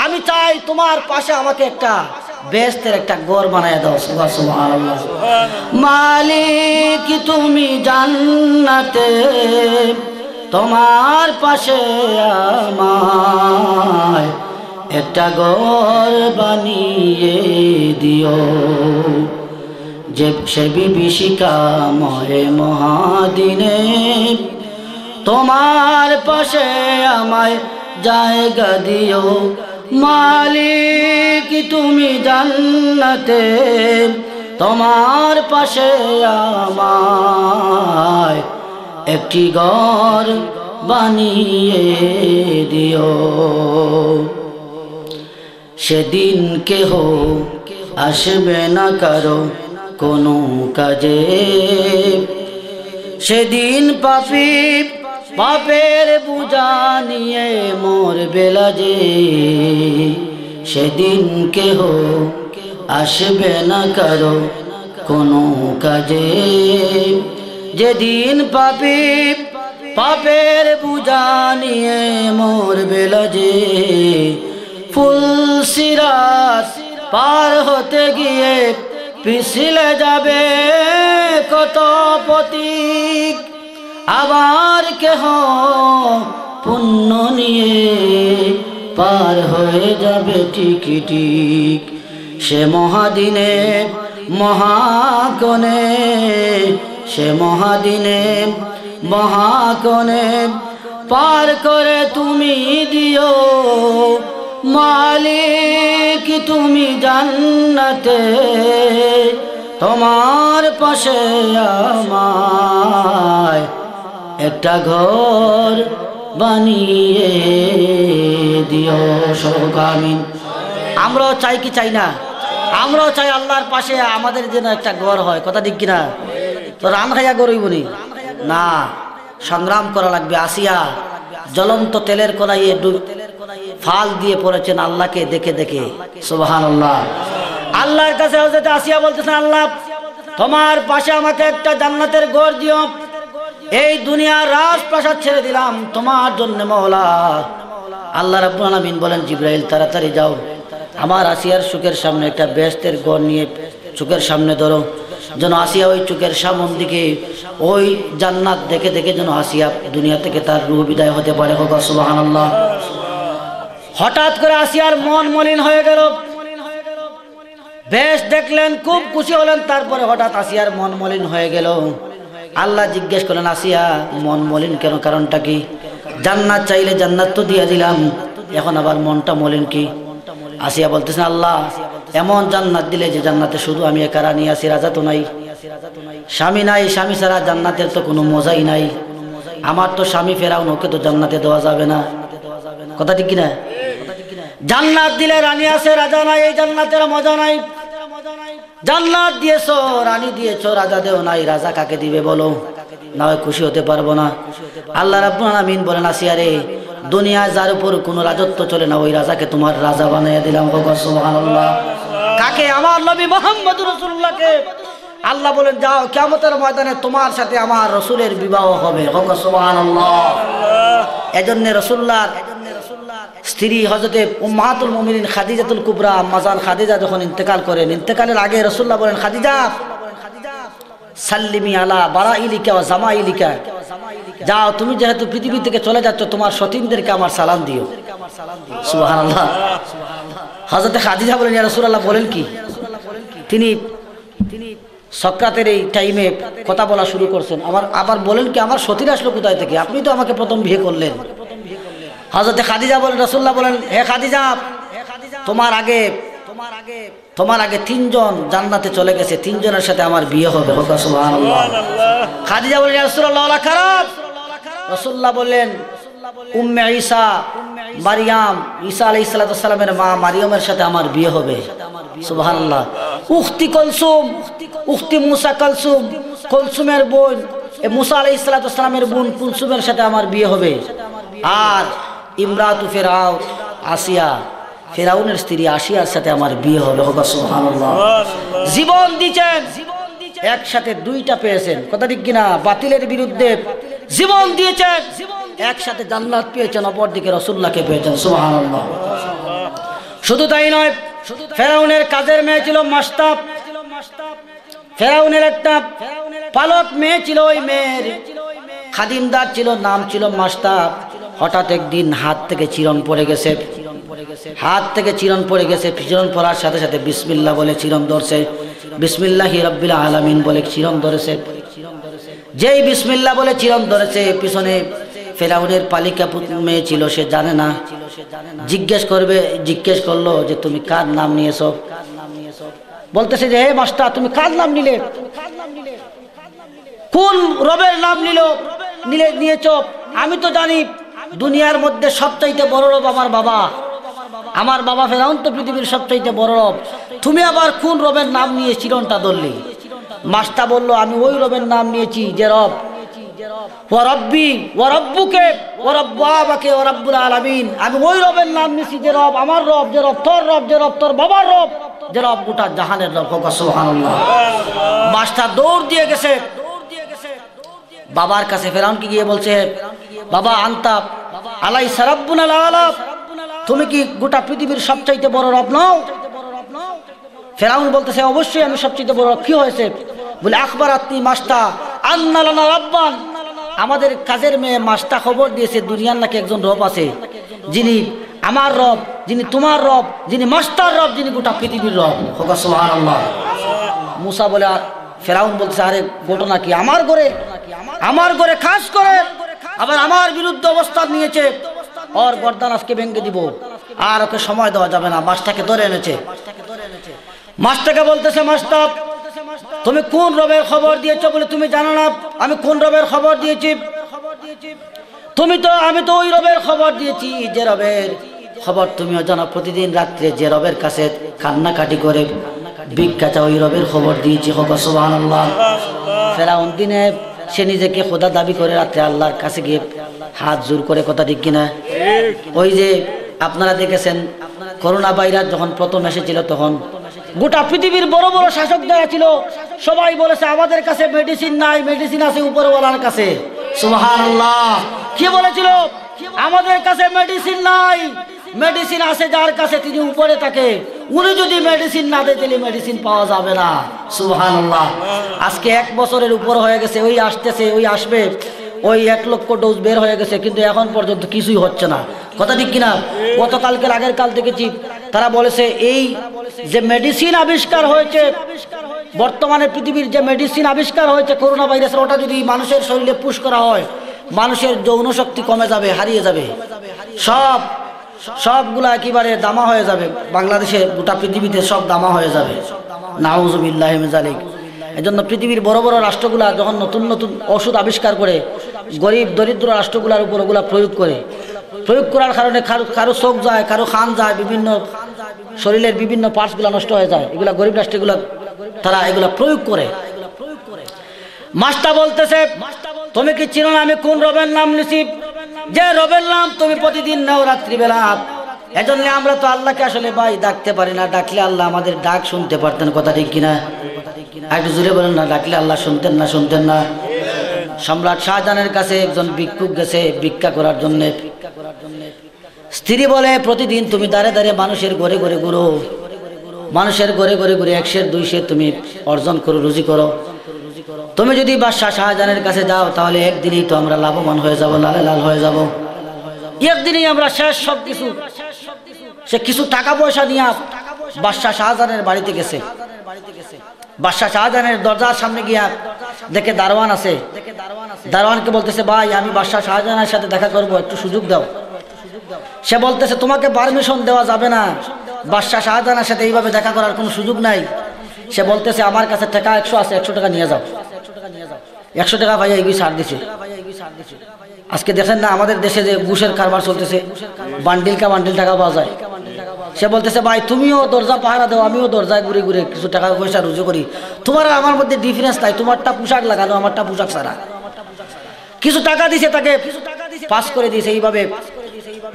S2: আমি চাই তোমার পাশে আমাকে একটা বেহেশতের একটা ঘর বানায় দাও। সুবহানাল্লাহ। মালিক তুমি জান্নাতে, তোমার পাশে আমায় একটা ঘর বানিয়ে দিও, যে সে বিভীষিকাময় মহাদিনে তোমার পাশে আমায় জায়গা দিও। মালিক তুমি জান্নাতে, তোমার পাশে আমায় একটি ঘর বানিয়ে দিও। সেদিন কেহ আসবে না কারো কোনো কাজে, সেদিন পাপী পাপের বোঝা নিয়ে মরবে লাজে। সেদিন কেহ আসবে না কারো কোনো কাজে, যেদিন পাপী পাপের বোঝা নিয়ে মরবে লাজে। ফুলসিরাত পার হতে গিয়ে পিছলে যাবে কত পথিক, আবার কেহ পুণ্য নিয়ে পার হয়ে যাবে টিকিটিক। সে মহাদিনে মহাকনে, সে মহাদিনে মহাকনে পার করে তুমি দিও। মালিক তুমি জান্নাতে, তোমার পাশে আমায় একটা ঘর বানিয়ে দিও। আমিন। আমরাও চাই কি চাই না? আমরাও চাই আল্লাহর পাশে আমাদের যেন একটা ঘর হয়। কথা ঠিক কিনা? তো রান খাইয়া গড়ইবনি না, সংগ্রাম করা লাগবে। আসিয়া জ্বলন্ত তেলের কড়াইয়ে ফাল দিয়ে পড়েছেন আল্লাহকে দেখে দেখে। সুবহানাল্লাহ। আল্লাহর কাছে হযরত আসিয়া বলতেছেন, আল্লাহ তোমার পাশে আমাকে একটা জান্নাতের ঘর দিও, এই দুনিয়ার রাজপ্রাসাদ ছেড়ে দিলাম তোমার জন্য মওলা। আল্লাহ রাব্বুল আলামিন বলেন, জিবরাইল তাড়াতাড়ি যাও, আমার আসিয়ার চোখের সামনে একটা বেহেশতের ঘর নিয়ে চোখের সামনে ধরো, যেন আসিয়া ওই চোখের সামন দিকে ওই জান্নাত দেখে দেখে যেন আসিয়া দুনিয়া থেকে তার রূহ বিদায় হতে পারে। সুবহানাল্লাহ। হঠাৎ করে আসিয়ার মন মলিন হয়ে গেল, বেশ দেখলেন, খুব খুশি হলেন, তারপরে হঠাৎ আসিয়ার মন মলিন হয়ে গেল। আল্লাহ জিজ্ঞেস করলেন, আসিয়া মন মলিন কেন, কারণটা কি? জান্নাত চাইলে জান্নাত তো দিয়ে দিলাম, এখন আবার মনটা মলিন কি? আসিয়া বলতেছেন, আল্লাহ এমন জান্নাত দিলে যে জান্নাতে শুধু আমি একা রানী আছি, রাজা তো নাই, স্বামী নাই, স্বামী ছাড়া জান্নাতের তো কোনো মজাই নাই। আমার তো স্বামী ফেরাউন, ওকে তো জান্নাতে দেওয়া যাবে না। কথা ঠিক কিনা? জান্নাত দিলে রানী আছে, রাজা নাই, এই জান্নাতের মজা নাই। জান্নাত দিয়েছো, রানী দিয়েছো, রাজা দেও নাই, রাজা কাকে দিবে বলো? না হয় খুশি হতে পারবো না। আল্লাহ রাব্বুল আলামিন বলেন, আসিয়া রে, দুনিয়ায় যার উপর কোনো রাজত্ব চলে না, ওই রাজাকে তোমার রাজা বানাইয়া দিলাম। সুবহানাল্লাহ। কাকে? আমার নবী মুহাম্মদুর রাসূলুল্লাহকে। আল্লাহ বলেন, যাও কিয়ামতের ময়দানে তোমার সাথে আমার রাসূলের বিবাহ হবে। সুবহানাল্লাহ। এজন্য রাসূলুল্লাহর স্ত্রী হযরতে উম্মাহাতুল মুমিনিন খাদিজাতুল কুবরা আম্মাজান খাদিজা যখন ইন্তেকাল করেন, ইন্তেকালের আগে রাসূলুল্লাহ বলেন, খাদিজা সাল্লিমি আলা বারাইলিকা ওয়া জামাইলিকা, যাও তুমি যেহেতু পৃথিবী থেকে চলে যাচ্ছ, তোমার সতীনদেরকে আমার সালাম দিও। সুবহানাল্লাহ। হযরতে খাদিজা বলেন, ইয়া রাসূলুল্লাহ বলেন কি? তিনি সক্রাতের এই টাইমে কথা বলা শুরু করছেন, আবার বলেন কি, আমার সতীন আসলো কোথায় থেকে? আপনি তো আমাকে প্রথম বিয়ে করলেন। হযরতে খাদিজা বলেন, রাসূলুল্লাহ বলেন, হে খাদিজা, তোমার আগে তিনজন জান্নাতে চলে গেছে, তিনজনের সাথে আমার বিয়ে হবে। সুবহানাল্লাহ। খাদিজা বলেন, ইয়া রাসূলুল্লাহ ওলা খারাপ? রাসূলুল্লাহ বললেন, উম্মে ঈসা মারিয়াম, ঈসা আলাইহিস সালামের মা মারিয়ামের সাথে আমার বিয়ে হবে। সুবহানাল্লাহ। উখতি কুলসুম, উখতি মুসা কুলসুম, কুলসুমের বোন মুসা আলাইহিস সালামের বোন কুলসুমের সাথে আমার বিয়ে হবে। আর ইমরাতু ফিরাউন, আসিয়া, ফিরাউনের স্ত্রী আসিয়ার সাথে আমার বিয়ে হবে। সুবহানাল্লাহ। জীবন দিয়েছেন, একসাথে দুইটা পেয়েছেন। কথা ঠিক কিনা? বাতিলের বিরুদ্ধে জীবন দিয়েছেন, একসাথে জান্নাত পেয়েছেন, অপরদিকে রাসূলুল্লাহকে পেয়েছেন। সুবহানাল্লাহ। শুধু তাই নয়, ফিরাউনের কাজের মেয়ে ছিল মাস্তাব। ফিরাউনের একটা পালক মেয়ে ছিল, ওই মেয়ের খাদিমদার ছিল, নাম ছিল মাস্তাব। হঠাৎ একদিন হাত থেকে চিরন পড়ে গেছে, চিরন পড়ার সাথে সাথে বিসমিল্লাহ বলে চিরন ধরছে, বিসমিল্লাহি রাব্বিল আলামিন বলে চিরন ধরেছে। যেই বিসমিল্লাহ বলে চিরন ধরেছে, পিছনে ফিরাউনের পালিকা মেয়ে ছিল, সে জানে না। জিজ্ঞেস করলো যে তুমি কার নাম নিয়েছো? বলতেছে যে, হে মাস্টার, তুমি কার নাম নিলে? কোন রবের নাম নিয়েছো? আমি তো জানি দুনিয়ার মধ্যে সবচাইতে বড় রব আমার বাবা ফেরাউন তো পৃথিবীর সবচাইতে বড় রব। তুমি আবার কোন রবের নাম নিয়ে চিরনটা ধরলি? মাস্টার বলল, আমি ওই রবের নাম নিয়েছি যে রব ওয়া রব্বি ওয়া রব্বুকে ওয়া রব্বু আবাকে ওয়া রব্বুল আলামিন। আমি ওই রবের নাম নিয়েছি যে রব আমার রব, যে রব তোর রব, যে রব তোর বাবার রব, যে রব গোটা জাহানের রব। সুবহানাল্লাহ। মাস্টার দৌড় দিয়ে গেছে বাবার কাছে। ফেরাউনকে গিয়ে বলছে, বাবা আনতা আলাইসা রাব্বুনাল আলা, তুমি কি গোটা পৃথিবীর সবচাইতে বড় রব নও? ফেরাউন বলতেছে, অবশ্যই আমি সবচাইতে বড় রব। কি হয়েছে? বলে, আখবারাতনি মাস্তা আন্না লানা রাব্বান, আমাদের কাজের মেয়ে মাস্তা খবর দিয়েছে দুনিয়ার নাকি একজন রব আছে, যিনি আমার রব, যিনি তোমার রব, যিনি মাস্টার রব, যিনি গোটা পৃথিবীর রব। সুবহানাল্লাহ। মুসা বলে, ফেরাউন বলছে, আরে ঘটনা কি? আমার ঘরে খাস করে আবার আমার বিরুদ্ধে অবস্থান নিয়েছে, ওর গর্দান আজকে ভেঙে দিব, আর ওকে সময় দেওয়া যাবে না। মাস্টারকে ধরে এনেছে। মাস্টারকে বলতেছে, মাস্টার তুমি কোন রবের খবর দিয়েছো? বলে, তুমি জানো না আমি কোন রবের খবর দিয়েছি? আমি তো ওই রবের খবর দিয়েছি যে রবের খবর তুমিও জানো। প্রতিদিন রাত্রে যে রবের কাছে কান্নাকাটি করে ভিক্ষা চাও, ওই রবের খবর দিয়েছি। সুবহানাল্লাহ। ফেরাউন দিনে সে নিজেকে খোদা দাবি করে, রাত্রে আল্লাহর কাছে গিয়ে হাত জোর করে। কথা ঠিক কিনা? ওই যে আপনারা দেখেছেন করোনা ভাইরাস যখন প্রথম এসেছিল তখন গোটা পৃথিবীর বড় বড় শাসক যারা ছিল সবাই বলেছে আমাদের কাছে মেডিসিন নাই, মেডিসিন আছে উপরওয়ালার কাছে। সুবহানাল্লাহ। কি বলেছিল? আমাদের কাছে মেডিসিন নাই, মেডিসিন আছে যার কাছে, তিনি উপরে থাকে, উনি যদি মেডিসিন না দেয় তাহলে মেডিসিন পাওয়া যাবে না। সুবহানাল্লাহ। আজকে 1 বছরের উপর হয়ে গেছে, ওই আসতেছে, ওই আসবে, ওই 1 লক্ষ ডোজ বের হয়ে গেছে, কিন্তু এখন পর্যন্ত কিছুই হচ্ছে না। কথা ঠিক কিনা? গতকালকের আগের কাল দেখেছি তারা বলেছে এই যে মেডিসিন আবিষ্কার হয়েছে, বর্তমানে পৃথিবীর যে মেডিসিন আবিষ্কার হয়েছে করোনা ভাইরাসের, ওটা যদি মানুষের শরীরে পুশ করা হয় মানুষের যৌন শক্তি কমে যাবে, হারিয়ে যাবে, সবগুলা একেবারে দামা হয়ে যাবে। বাংলাদেশে গোটা পৃথিবীতে সব দামা হয়ে যাবে। নাউযুবিল্লাহি মিন যালিক। এজন্য পৃথিবীর বড় বড় রাষ্ট্রগুলা যখন নতুন নতুন ওষুধ আবিষ্কার করে গরিব দরিদ্র রাষ্ট্রগুলোর উপর ওগুলা প্রয়োগ করার কারণে কারো চোখ যায়, কারো খান যায়, বিভিন্ন শরীরের বিভিন্ন পার্টসগুলো নষ্ট হয়ে যায়, এগুলা গরিব রাষ্ট্রগুলো তারা এগুলা প্রয়োগ করে। মাস্টার বলতেছে তুমি কি চিনো না আমি কোন রবের নাম নিছি? যে রবের নাম তুমি প্রতিদিন নাও রাত্রিবেলা। এজন্য আমরা তো আল্লাহকে আসলে ভাই ডাকতে পারি না, ডাকলে আল্লাহ আমাদের ডাক শুনতে পারতেন। কথা ঠিক কিনা? একটু জোরে বলেন না। ডাকলে আল্লাহ শুনতেন না। সম্রাট শাহজাহানের কাছে একজন ভিক্ষুক গেছে ভিক্ষা করার জন্য। স্ত্রী বলে প্রতিদিন তুমি দাঁড়ে দাঁড়িয়ে মানুষের ঘরে ঘরে ঘুরো, মানুষের ঘরে ঘরে ঘুরে 100 200 তুমি অর্জন করো, রুজি করো। তুমি যদি বাদশাহ শাহজাহানের কাছে যাও তাহলে একদিনই তো আমরা লাভবান হয়ে যাব, লালে লাল হয়ে যাব, একদিনই আমরা শেষ সব কিছু। সে কিছু টাকা পয়সা নিয়ে বাদশাহ শাহজাহানের বাড়িতে গেছে। বাদশাহ শাহজাহানের দরজার সামনে গিয়া দেখে দারোয়ান আছে। দারোয়ানকে বলতেছে ভাই আমি বাদশাহ শাহজাহানের সাথে দেখা করব, একটু সুযোগ দাও। সে বলতেছে তোমাকে পারমিশন দেওয়া যাবে না, বাদশাহ শাহজাহানের সাথে এইভাবে দেখা করার কোনো সুযোগ নাই। সে বলতেছে আমার কাছে টাকা 100 আছে, 100 টাকা নিয়ে যাও। 100 টাকা ভাইয়া এগুলি ছাড় দিছে। আজকে দেখেন না আমাদের দেশে যে ঘুষের কারবার চলতেছে, বান্ডিল টাকা পাওয়া যায়। সে বলতেছে ভাই তুমিও দরজা পাহারা দাও, আমিও দরজায় ঘুরে ঘুরে কিছু টাকা পয়সা রুজু করি, তোমার আর আমার মধ্যে ডিফারেন্স নাই, তোমারটা পোশাক লাগানো, আমারটা পোশাক ছাড়া। কিছু টাকা দিছে, তাকে পাস করে দিয়েছে। এইভাবে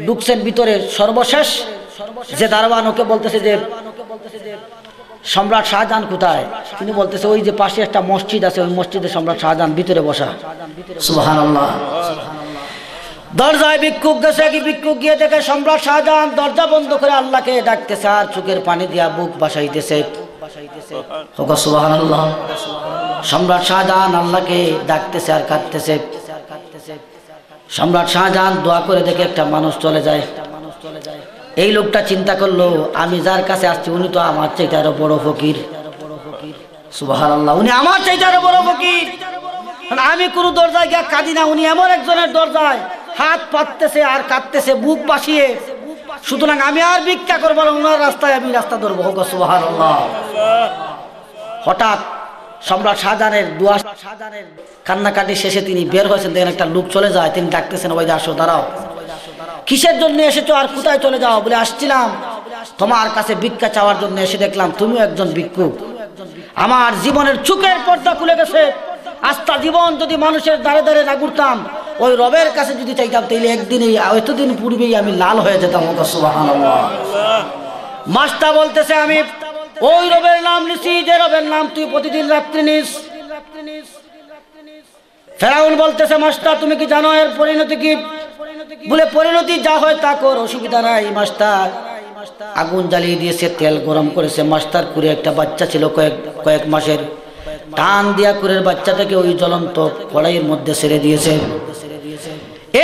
S2: ঢুকছেন ভিতরে। সর্বশেষ যে দারোয়ান ওকে বলতেছে যে সম্রাট শাহজাহান কোথায়? তিনি বলতেছে ওই যে পাশে একটা মসজিদ আছে, ওই মসজিদে সম্রাট শাহজাহান ভিতরে বসা। সুবহানাল্লাহ। দরজায় ভিক্ষুক গেছে, কি ভিক্ষুক গিয়ে দেখে সম্রাট শাহজাহান দরজা বন্ধ করে আল্লাহকে ডাকতেছে আর চোখের পানি দিয়া বুক বাসাইতেছে। সুবহানাল্লাহ। সম্রাট শাহজাহান আল্লাহকে ডাকতেছে আর কাঁদতেছে। সম্রাট শাহজাহান দোয়া করে দেখে একটা মানুষ চলে যায়। এই লোকটা চিন্তা করলো আমি যার কাছে আসছি উনি তো আমার চাইতে আরো বড় ফকির। সুবহানাল্লাহ। উনি আমার চাইতে আরো বড় ফকির। আমি কোনো দরজায় গিয়ে কাঁদি না, উনি এমন একজনের দরজায় হাত পাততেছে আর কাঁদতেছে বুক বাসিয়ে, সুতরাং আমি আর ভিক্ষা করবো না, ওনার রাস্তায় আমি রাস্তা ধরবো। সুবহানাল্লাহ। হঠাৎ সম্রাট শাহজাহানের দোয়া, শাহজাহানের কান্নাকাটি শেষে তিনি বের হয়েছেন, দেখেন একটা লোক চলে যায়। তিনি ডাকতেছেন ওই যে আসো, দাঁড়াও, কিসের জন্য এসেছো আর কোথায় চলে যাও? বলে আসছিলাম তোমার কাছে ভিক্ষা চাওয়ার জন্য, এসে দেখলাম তুমিও একজন ভিক্ষুক। আমার জীবনের চোখের পর্দা খুলে গেছে। আস্থা জীবন যদি মানুষের দ্বারে দ্বারে না ঘুরতাম, ওই রবের কাছে যদি চাইতাম তাইলে একদিনেই, এতদিন পূর্বেই আমি লাল হয়ে যেতাম। সুবহানাল্লাহ। মাস্টার বলতেছে আমি ওই রবের নাম নিছি যে রবের নাম তুই প্রতিদিন রাত্রি নিস। ফেরাউন বলতেছে মাস্টার তুমি কি জানো এর পরিণতি কি? বলে পরিণতি যা হয় তা কর, অসুবিধা নাই। মাস্টার আগুন জ্বালিয়ে দিয়েছে, তেল গরম করেছে। মাস্টার কুড়ে একটা বাচ্চা ছিল কয়েক মাসের, টান দিয়া কুড়ের বাচ্চাটাকে ওই জ্বলন্ত কড়াইয়ের মধ্যে ছেড়ে দিয়েছে।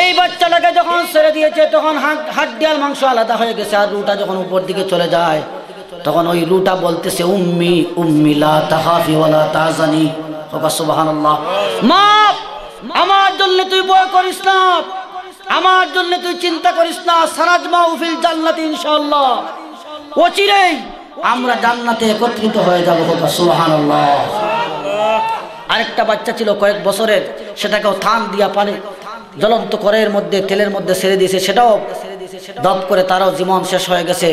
S2: এই বাচ্চাটাকে যখন ছেড়ে দিয়েছে তখন হাড্ডিয়াল মাংস আলাদা হয়ে গেছে। আর রুটা যখন উপর দিকে চলে যায় তখন ওই রুটা বলতেছে উম্মি উম্মি লা তাখাফি ওয়ালা তাহজানি। সুবহানাল্লাহ। মা আমার জন্য তুই ভয় করিস না, আমার জন্য তুই চিন্তা করিস না, সারাজমা ফিল জান্নাতি ইনশাআল্লাহ, অচিরেই আমরা জান্নাতে একত্রিত হয়ে যাব। সুবহানাল্লাহ। আরেকটা বাচ্চা ছিল কয়েক বছরের, সেটাকেও থান দিয়া পানি জ্বলন্ত কড়াইয়ের মধ্যে তেলের মধ্যে ছেড়ে দিয়েছে, সেটাও দপ করে তারও জীবন শেষ হয়ে গেছে।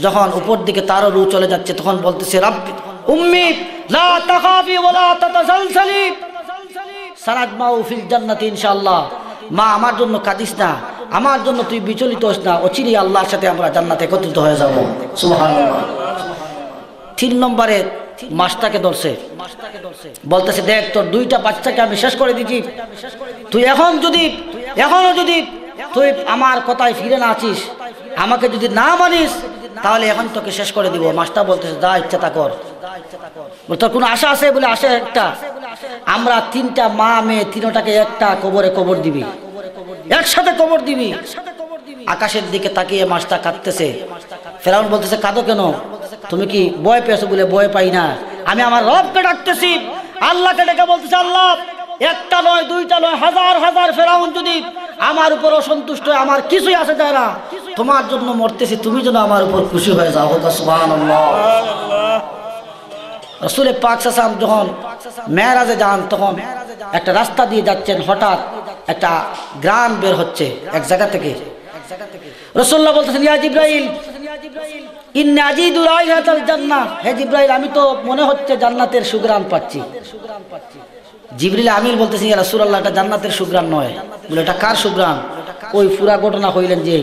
S2: যখন উপর দিকে তারও রু চলে যাচ্ছে তখন বলতেছে রাব্বি উম্মি লা তাখাফি ওয়ালা তাতাসালসালি সারাজমা ফিল জান্নাতি ইনশাআল্লাহ। মা আমার জন্য কাঁদিস না, আমার জন্য তুই বিচলিত হোস না, অচিরেই আল্লাহর সাথে আমরা জান্নাতে একত্রিত হয়ে যাব। সুবহানাল্লাহ। 3 নম্বরে মাস্টারকে ধরছে, বলতেছে দেখ তোর 2টা বাচ্চাকে আমি শেষ করে দিচ্ছি, তুই এখনো যদি তুই আমার কথায় ফিরে না আছিস, আমাকে যদি না মানিস, তাহলে এখন তোকে শেষ করে দিব। মাস্টার বলতেছে যা ইচ্ছা তা কর। তোর কোনো আশা আছে? বলে আশা একটা, আমরা 3টা মা মেয়ে 3টাকে একটা কবরে কবর দিবি, একসাথে কবর দিবি। আকাশের দিকে তাকিয়ে মাস্টার কাঁদতেছে। ফেরাউন বলতেছে কাঁদো কেন? তুমি কি ভয় পেয়েছো? বলে ভয় পাই না, আমি আমার রবকে ডাকতেছি, আল্লাহকে ডেকে বলতেছে আল্লাহ, 1টা নয় 2টা নয়, হাজার হাজার ফেরাউন যদি আমার উপর অসন্তুষ্ট হয়, আমার কিছুই আসে যায় না, তোমার জন্য মরতেছি, তুমি যেন আমার উপর খুশি হয়ে যাও। সুবহানাল্লাহ। রাসূল পাক সাল্লাল্লাহু আলাইহি ওয়াসাল্লাম যখন মেরাজে যান, তখন একটা রাস্তা দিয়ে যাচ্ছেন, হঠাৎ একটা গ্রাম বের হচ্ছে এক জায়গা থেকে। রাসূলুল্লাহ বলতেছেন ইয়া জিবরাইল ইন্নী আজিদু রাইহাতাল জান্নাহ, হে জিবরাইল আমি তো মনে হচ্ছে জান্নাতের সুঘ্রাণ পাচ্ছি। জিবরিল আমিন বলতেছেন ইয়া রাসূলুল্লাহ এটা জান্নাতের সুঘ্রাণ নয়। বলে এটা কার সুঘ্রাণ? ওই পুরা ঘটনা হইলেন যে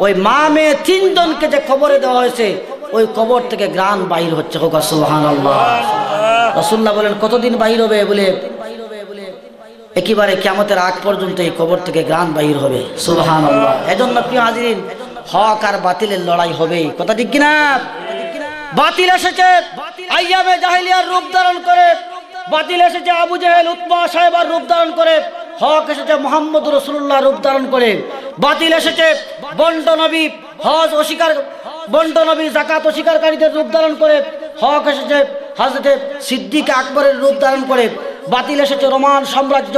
S2: ওই মা মেয়ে 3 জনকে যে কবরে দেওয়া হয়েছে, ওই কবর থেকে গ্রাণ বাহির হচ্ছে। সুবহানাল্লাহ। রাসূলুল্লাহ বলেন কতদিন বাহির হবে? বলে একেবারে কিয়ামতের আগ পর্যন্ত এই কবর থেকে গ্রাণ বাহির হবে। সুবহানাল্লাহ। এজন্য প্রিয় হাজিরিন, হক আর বাতিলের লড়াই হবে, কথা ঠিক কিনা? বাতিল এসেছে আইয়ামে জাহেলিয়ার রূপ ধারণ করে, বাতিল এসেছে আবু জেহেল উতবা সাহেবার রূপ ধারণ করে, হক এসেছে মুহাম্মদ রাসূলুল্লাহ রূপ ধারণ করে। বাতিল এসেছে বন্ড নবী হজ অস্বীকার, বন্ড নবী যাকাত অস্বীকারীদের রূপ ধারণ করে, হক এসেছে হযরতে সিদ্দিক আকবরের রূপ ধারণ করে। বাতিল এসেছে রোমান সাম্রাজ্য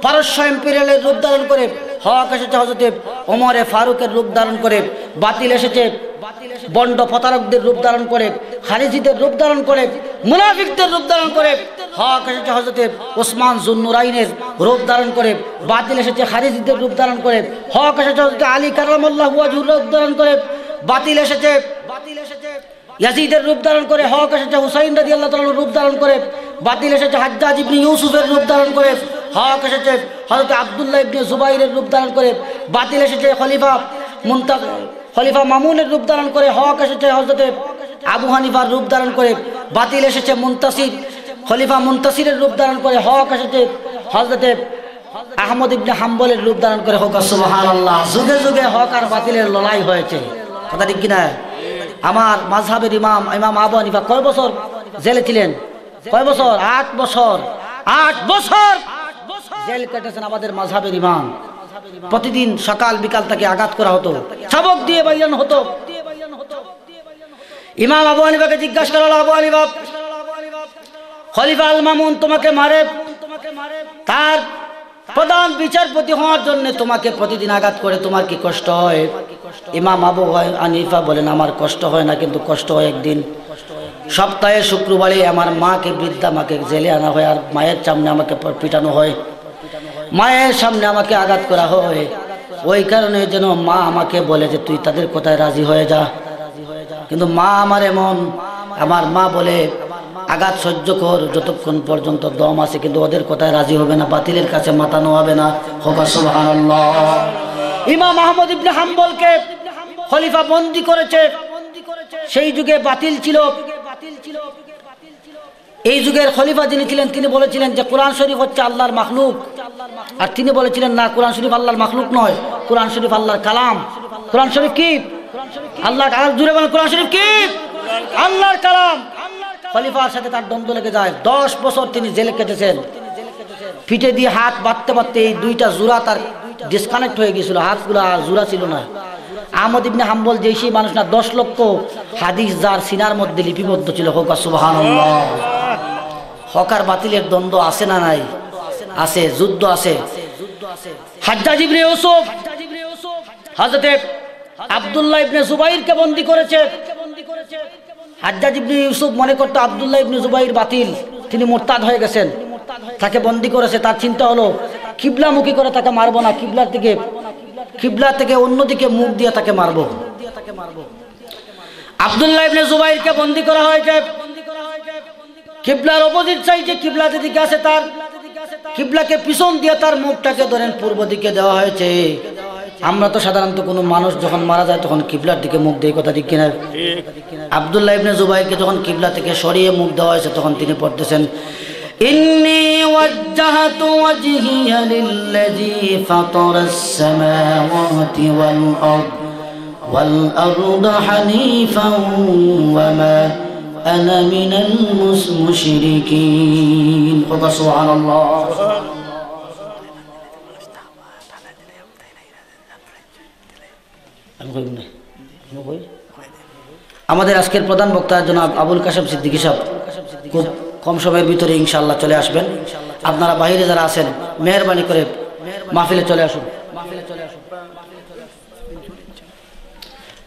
S2: পারস্য এম্পিরিয়ালের রূপ ধারণ করে, হক এসেছে হযরতে ওমরে ফারুকের রূপ ধারণ করে। বাতিল এসেছে বন্ড প্রতারকদের রূপ ধারণ করে, খারিজিদের রূপ ধারণ করে, মুনাফিকদের রূপ ধারণ করে। হক এসেছে হযরতে ওসমান যুন্নুরাইনের রূপ ধারণ করে। বাতিল এসেছে খারিজিদের রূপ ধারণ করে, হক এসেছে হযরতে আলী কারামাল্লাহু ওয়াজহুর রূপ ধারণ করে। বাতিল এসেছে ইয়াজিদের রূপ ধারণ করে, হক এসেছে হুসাইন রাদিয়াল্লাহু তাআলার রূপ ধারণ করে। বাতিল এসেছে হাজ্জাজ ইবনে ইউসুফের রূপ ধারণ করে, হক এসেছে হযরত আব্দুল্লাহ ইবনে জুবাইরের রূপ ধারণ করে। বাতিল এসেছে খলিফা মামুনের রূপ ধারণ করে, হক এসেছে হযরতে আবু হানিফার রূপ ধারণ করে। বাতিল এসেছে খলিফা মুনতাসিরের রূপ ধারণ করে, হক এসেছে হযরতে আহমদ ইবনে হাম্বলের রূপ ধারণ করে। হোক সুবহানাল্লাহ। যুগে যুগে হক আর বাতিলের লড়াই হয়েছে, কথা ঠিক কিনা? আমার মাযহাবের ইমাম আবু হানিফা কয় বছর জেলে ছিলেন? কয় বছর? 8 বছর। 8 বছর জেল কেটেছেন আমাদের মাযহাবের ইমাম। প্রতিদিন সকাল বিকাল তাকে আঘাত করা হতো, চাবুক দিয়ে বাইরানো হতো। ইমাম আবু হানিফাকে জিজ্ঞাসা করা হলো, আবু হানিফা খলিফা আল মামুন তোমাকে মারে, তার প্রধান বিচারপতি হওয়ার জন্য তোমাকে প্রতিদিন আঘাত করে, তোমার কি কষ্ট হয়? ইমাম আবু হানিফা বলেন আমার কষ্ট হয় না, কিন্তু কষ্ট হয় একদিন সপ্তাহে শুক্রবারে আমার মাকে, বৃদ্ধা মাকে জেলে আনা হয়, আর মায়ের সামনে আমাকে পিটানো হয়, মায়ের সামনে আমাকে আঘাত করা হয়। ওই কারণে যেন মা আমাকে বলে যে তুই তাদের কথায় রাজি হয়ে যা, কিন্তু মা আমার এমন, আমার মা বলে আঘাত সহ্য কর যতক্ষণ পর্যন্ত দম আছে, কিন্তু ওদের কথায় রাজি হবে না, বাতিলের কাছে মাথা নোয়াবে না। হোক সুবহানাল্লাহ। ইমাম আহমদ ইবনে হাম্বলকে খলিফা বন্দী করেছে। সেই যুগে বাতিল ছিল। এই যুগের খলিফা যিনি ছিলেন তিনি বলেছিলেন যে কোরআন শরীফ হচ্ছে আল্লাহর মাখলুক, আর তিনি বলেছিলেন না, কোরআন শরীফ আল্লাহর মাখলুক নয়, কোরআন শরীফ আল্লাহর কালাম। কোরআন শরীফ কি? আল্লাহ জুড়ে বলেন কোরআন শরীফ কি? আল্লাহর কালাম। খলিফার সাথে তার দ্বন্দ্ব লেগে যায়। 10 বছর তিনি জেলে কেটেছেন। পিঠে দিয়ে হাত বাঁধতে বাঁধতে এই 2টা জোড়া তার ডিসকানেক্ট হয়ে গিয়েছিল, হাতগুলো আর জোড়া ছিল না। আহমদ ইবনে হাম্বল যে সেই মানুষ না, 10 লক্ষ হাদিস যার সিনার মধ্যে লিপিবদ্ধ ছিল। হোক সুবহানাল্লাহ। হক আর বাতিলের দ্বন্দ্ব আছে না নাই? আছে, যুদ্ধ আছে। হাজ্জাজ ইবনে ইউসুফ হযরতে আব্দুল্লাহ ইবনে জুবাইরকে বন্দী করেছে। হাজ্জাজ ইবনে ইউসুফ মনে করতো আব্দুল্লাহ ইবনে জুবাইর বাতিল, তিনি মুরতাদ হয়ে গেছেন, তাকে বন্দী করেছে। তার চিন্তা হলো কিবলামুখী করে তাকে মারবো না, কিবলা থেকে অন্যদিকে মুখ দিয়ে তাকে মারবো। আব্দুল্লাহ ইবনে জুবাইরকে বন্দী করা হয়েছে। কিবলার অপোজিট সাইডে, কিবলা যেদিকে আছে তার কিবলাকে পিছন দিয়ে তার মুখটাকে ধরেন পূর্ব দিকে দেওয়া হয়েছে। আমরা তো সাধারণত কোনো মানুষ যখন মারা যায় তখন কিবলার দিকে মুখ দেয়, কথা ঠিক কিনা? আব্দুল্লাহ ইবনে জুবাইরকে যখন কিবলা থেকে সরিয়ে মুখ দেওয়া হয়েছে তখন তিনি পড়তেছেন ইন্নী ওয়াজ্জাহতু ওয়াজহিয়া লিল্লাযী ফাতারাস সামাওয়াতি ওয়াল আরদা হানিফান ওয়া মা আনা মিনাল মুশরিকিন। সুবহানাল্লাহ। আমাদের আজকের প্রধান বক্তা জনাব আবুল কাশেম সিদ্দিকী সাহেব খুব কম সময়ের ভিতরে ইনশাআল্লাহ চলে আসবেন। আপনারা বাইরে যারা আছেন মেহেরবানি করে মাহফিলে চলে আসুন।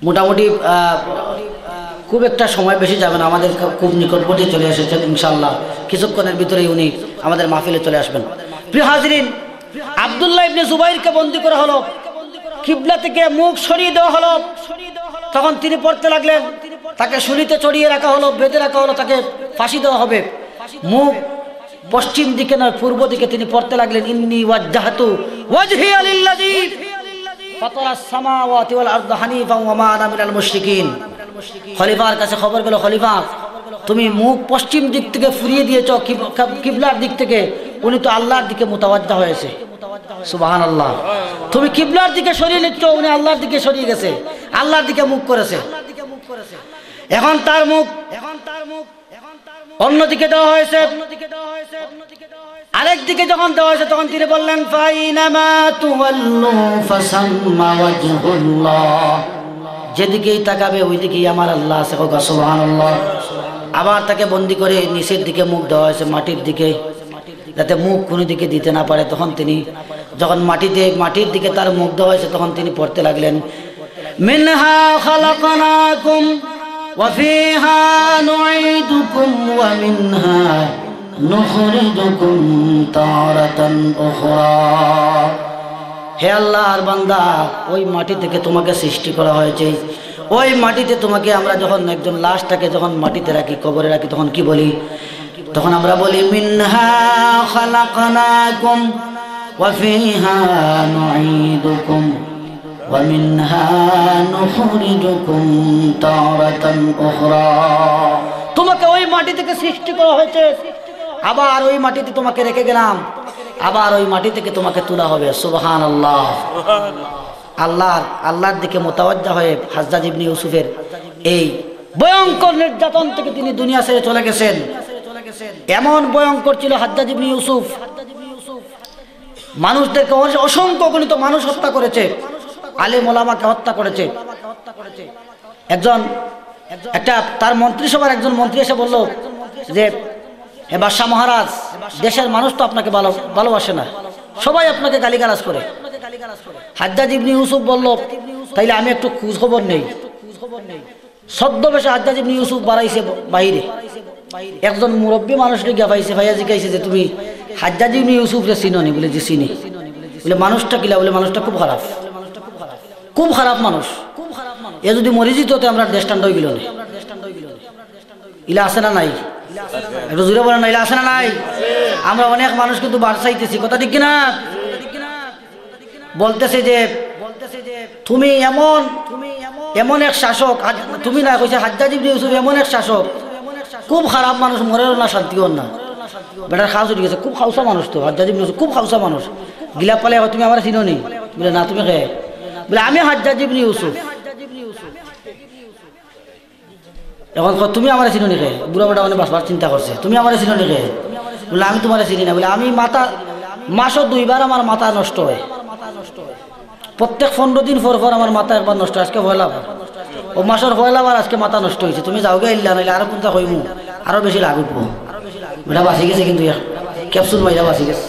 S2: মোটামুটি খুব একটা সময় বেশি যাবে না, আমাদের খুব নিকটবর্তী চলে এসেছেন ইনশাআল্লাহ। কিছুক্ষণের ভিতরেই উনি আমাদের মাহফিলে চলে আসবেন। প্রিয় হাজরিন, আব্দুল্লাহ ইবনে জুবাইরকে বন্দী করা হলো, কিবলা থেকে মুখ সরিয়ে দেওয়া হলো। তখন তিনি পড়তে লাগলেন, তাকে শুলিতে চড়িয়ে রাখা হলো, বেঁধে রাখা হলো, তাকে ফাঁসি দেওয়া হবে। মুখ পশ্চিম দিকে নয় পূর্ব দিকে তিনি পড়তে লাগলেন ইন্নী ওয়াজ্জাহতু ওয়াজহিয়া লিল্লাযী ফাতারাস সামাওয়াতি ওয়াল আরদা হানিফান ওয়া মা আনা মিনাল মুশরিকিন। খলিফার কাছে খবর গেল, খলিফা তুমি মুখ পশ্চিম দিক থেকে ফিরিয়ে দিয়েছো কিবলার দিক থেকে, উনি তো আল্লাহর দিকে মুতাওয়াজ্জা হয়েছে। সুবহানাল্লাহ। তুমি কিবলার দিকে সরিয়ে নিচ্ছ, উনি আল্লাহর দিকে সরিয়ে গেছে, আল্লাহর দিকে মুখ করেছে। এখন তার মুখ অন্যদিকে দেওয়া হয়েছে। আরেক দিকে যখন দেওয়া হয়েছে তখন তিনি বললেন ফাইনামা তুওয়াল্লু ফাসাম্মা ওয়াজহুল্লাহ, যেদিকেই তাকাবে ওই দিকেই আমার আল্লাহ আছে। সুবহানাল্লাহ। আবার তাকে বন্দি করে নিচের দিকে মুখ দেওয়া হয়েছে, মাটির দিকে, যাতে মুখ কোনো দিকে দিতে না পারে। তখন তিনি যখন মাটির দিকে তার মুখ দেওয়া হয়েছে তখন তিনি পড়তে লাগলেন মিনহা খালাকনাকুম ওয়া ফিহা নুঈদুকুম ওয়া মিনহা নুখরিজুকুম তারাতান উখরা। হে আল্লাহর বান্দা, ওই মাটি থেকে তোমাকে সৃষ্টি করা হয়েছে, ওই মাটিতে তোমাকে আমরা যখন একজন লাশটাকে যখন মাটিতে রাখি, কবরে রাখি, তখন কি বলি? তখন আমরা বলি মিনহা খালাকনাকুম ওয়া ফিহা নুঈদুকুম ওয়া মিনহা নুখরিজুকুম তারাতান উখরা। তোমাকে ওই মাটি থেকে সৃষ্টি করা হয়েছে, আবার ওই মাটিতে তোমাকে রেখে গেলাম, আবার ওই মাটি থেকে তোমাকে তোলা হবে। সুবহানাল্লাহ। আল্লাহর দিকে মুতাওয়াজ্জা হয়ে হাজ্জাজ ইবনে ইউসুফের এই ভয়ঙ্কর নির্যাতন থেকে তিনি দুনিয়া ছেড়ে চলে গেছেন। এমন ভয়ঙ্কর ছিল হাজ্জাজ ইবনে ইউসুফ, মানুষদেরকে অসংখ্য গণিত মানুষ হত্যা করেছে, আলেম ওলামাকে হত্যা করেছে। একটা তার মন্ত্রিসভার একজন মন্ত্রী এসে বলল যে হে বাদশাহ মহারাজ, দেশের মানুষ তো আপনাকে ভালোবাসে না, সবাই আপনাকে গালিগালাজ করে। হাজ্জাজ ইবনে ইউসুফ বলল তাইলে আমি একটু খোঁজ খবর নেই। ছদ্মবেশে হাজ্জাজ ইবনে ইউসুফ বাড়াইছে বাইরে, একজন মুরব্বী মানুষকে গিয়া পাইছে, ভাইয়া জিজ্ঞাসা যে তুমি হাজ্জাজ ইবনে ইউসুফরে চিনো নি? বলে যে চিনি। বলে মানুষটা কিলা? বলে মানুষটা খুব খারাপ, খুব খারাপ মানুষ। এ যদি মরে যেত তো আমরা দেশটান্ড হয়ে গেল না। ইলা আছে না নাই? একটু জুড়ে বলেন না, ইলা আছে না নাই? আমরা অনেক মানুষ কিন্তু বাড়াইতেছি, কথা ঠিক কিনা? বলতেছে যে তুমি এমন এক শাসক, তুমি না কইছে হাজ্জাজ ইবনে ইউসুফ এমন এক শাসক, খুব খারাপ মানুষ, মরেও না শান্তিও না। বেটার খাওয়া ছুটি গেছে, খুব খাওসা মানুষ তো হাজ্জাজ ইবনে ইউসুফ, খুব খাওসা মানুষ। গিলা পালে তুমি আমার চিনো নি? বলে না, তুমি কে? বলে আমি হাজ্জাজ ইবনে ইউসুফ। এখন তুমি আমার চিনো নি কে? বুড়া বেটা মানে বাসবার চিন্তা করছে, তুমি আমার চিনো নি কে? বলে আমি তোমার চিনি না। বলে আমি মাসও 2 বার আমার মাথা নষ্ট হয়, প্রত্যেক 15 দিন পর পর আমার মাথা একবার নষ্ট। আজকে পয়লাবার, ও মাসের পয়লাবার আজকে মাথা নষ্ট হয়েছে। তুমি যাও গে ইল্লা, নাইলে আরো কোনটা হইমু, আরো বেশি রাগ উঠবো। বেটা বাঁচি গেছে কিন্তু ক্যাপসুল মাইরা বাঁচি গেছে।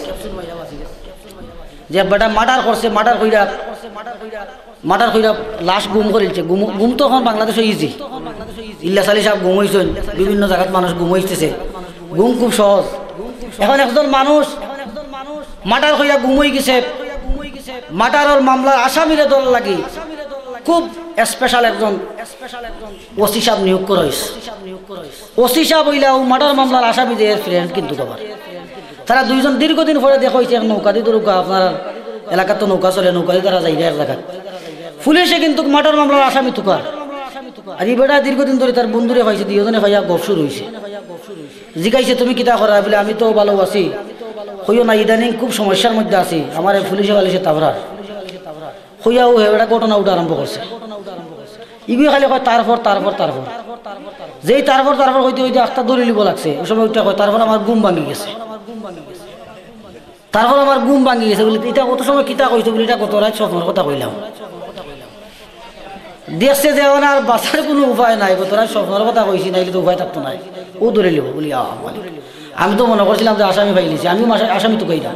S2: যে বেটা মার্ডার করছে, মার্ডার কইরা লাশ গুম করেছে। গুম তো এখন বাংলাদেশে ইজি। ইল্লা সালি সাহেব গুম হয়েছেন, বিভিন্ন জায়গাত মানুষ গুম হইতেছে, গুম খুব সহজ। এখন একজন মানুষ মার্ডার কইরা গুম হয়ে গেছে, মার্ডারের মামলার আসামিরে দল লাগি খুব স্পেশাল একজন ওসি সাহেব নিয়োগ করা হয়েছে। ওসি সাহেব হইলা ও মার্ডার মামলার আসামিদের ফ্রেন্ড কিন্তু আবার তারা দুইজন দীর্ঘদিন পরে দেখা হয়েছে। এক নৌকা দিয়ে আপনার এলাকা তো নৌকা চলে, নৌকা তারা যাই এক জায়গা। পুলিশে কিন্তু মার্ডার মামলার আসামি তুকার। আর এই বেটা দীর্ঘদিন ধরে তার বন্ধুরে পাইছে, দুজনে ভাইয়া গপ শুরু হয়েছে। জিজ্ঞাসা তুমি কিতা করা বলে আমি তো ভালো আছি, হইও না ইদানিং খুব সমস্যার মধ্যে আছি, আমার পুলিশে বালিশে তাবরার হইয়া ও হেবেটা ঘটনা উঠা আরম্ভ করছে। ইগুলো খালি কয় তারপর যেই তারপর হইতে হইতে আস্তা দৌড়ে লিব লাগছে। ওই সময় ওইটা কয় তারপর আমার ঘুম ভাঙি গেছে, বলে এটা কত সময় কিতা কইছে বলে এটা কত রাত স্বপ্নের কথা কইলাম। দেখছে যে আর বাঁচার কোনো উপায় নাই, তোরা স্বপ্নের কথা কইছি নাইলে তো উপায় থাকতো নাই, ও ধরে লিব বলি। আমি তো মনে করছিলাম যে আসামি পাইলিছি, আমিও আসামি তো কইলাম,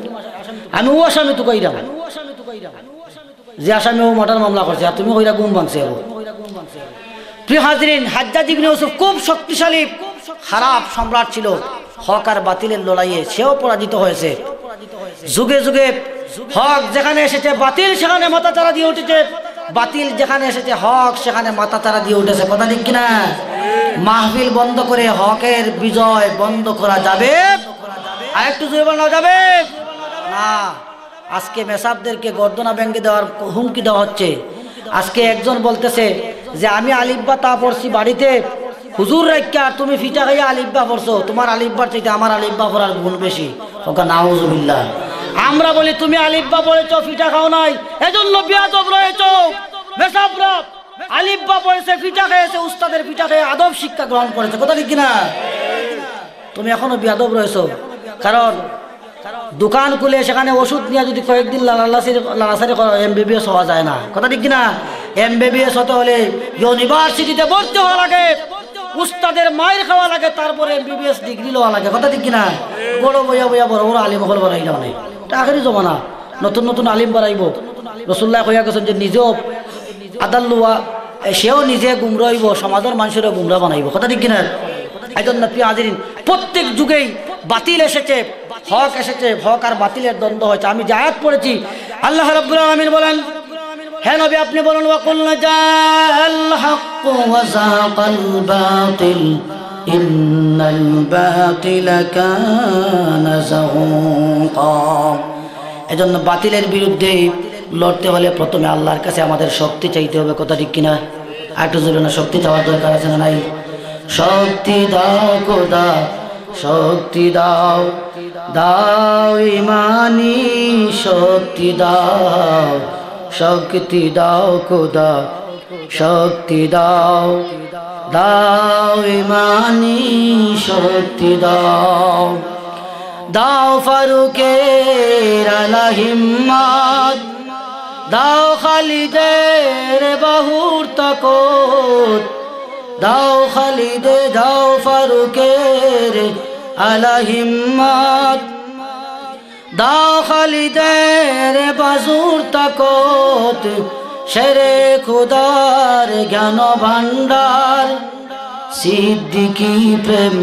S2: আমিও আসামি তো কইলাম যে আসামি ও মার্ডার মামলা করছে, আর তুমি কইরা গুম ভাঙছে। প্রিয় হাজরিন, হাজ্জাজ ইবনে ইউসুফ খুব শক্তিশালী খারাপ সম্রাট ছিল। হক আর বাতিলের লড়াইয়ে সেও পরাজিত হয়েছে। যুগে যুগে হক যেখানে এসেছে বাতিল সেখানে মাথা চারা দিয়ে উঠেছে, বাতিল যেখানে এসেছে হক সেখানে মাথা চারা দিয়ে উঠেছে। কথা ঠিক কিনা? মাহফিল বন্ধ করে হকের বিজয় বন্ধ করা যাবে? আর একটু জোরে বলা যাবে না। আজকে মেসাবদেরকে গর্দনা ভেঙে দেওয়ার হুমকি দেওয়া হচ্ছে। আজকে একজন বলতেছে যে আমি আলিফবা তা পড়ছি বাড়িতে, হুজুর রাইকা তুমি ফিটা খাইয়া আলিফবা পড়ছো, তোমার আলিফবার চাইতে আমার আলিফবা পড়ার গুণ বেশি। ওকা নাউজুবিল্লাহ। আমরা বলি তুমি আলিফবা পড়েছ ফিটা খাও নাই, এজন্য বিয়াদব রয়েছো। মেসাবরা আলিফবা পড়েছে ফিটা খেয়েছে, উস্তাদের ফিটা খেয়ে আদব শিক্ষা গ্রহণ করেছে। কথা ঠিক কিনা? তুমি এখনো বিয়াদব রয়েছো। কারণ দোকান খুলে সেখানে ওষুধ নিয়ে যদি কয়েকদিন লালাসারি MBBS হওয়া যায় না। কথা ঠিক কিনা? MBBS হতে হলে ইউনিভার্সিটিতে ভর্তি হওয়া লাগে, উস্তাদের মায়ের খাওয়া লাগে, তারপরে MBBS ডিগ্রি লওয়া লাগে। কথা ঠিক কিনা? বড় বইয়া বড় বড় আলিম হল বানাইল নাই, আখেরি জমানা। নতুন নতুন আলিম বানাইব। রসুল্লাহ কইয়া গেছেন যে নিজেও আদাল্লুয়া, সেও নিজে গুমরা হইব, সমাজের মানুষেরও গুমরা বানাইব। কথা ঠিক কিনা? এই জন্য প্রিয় হাজিরিন, প্রত্যেক যুগেই বাতিল এসেছে, হক এসেছে, হক আর বাতিলের দ্বন্দ্ব হয়েছে। আমি যে আয়াত পড়েছি, আল্লাহ রাব্বুল আলামিন বলেন, হে নবী আপনি বলুন ওয়াকুল জাআল হাক্কু ওয়া যাকাল বাতিল ইন্নাল বাতিলা কানা যাহুকা। এজন্য বাতিলের বিরুদ্ধে লড়তে হলে প্রথমে আল্লাহর কাছে আমাদের শক্তি চাইতে হবে। কথা ঠিক কিনা? একটু জোরে না, শক্তি চাওয়ার দরকার আছে না নাই? শক্তি দাও খোদা, শক্তি দাও, দাও ইমানি শক্তি দাও, শক্তি দাও খোদা, শক্তি দাও, দাও ইমানি শক্তি দাও, দাও ফারুকের আলা হিম্মত, দাও খালিদের বাহুর তাকত, দাও খালিদে দাও ফারুকের আলা হিম্মত, দাও খালিদের বাজুর তাকত, শেরে খুদার জ্ঞান ভান্ডার, সিদ্দিকি প্রেম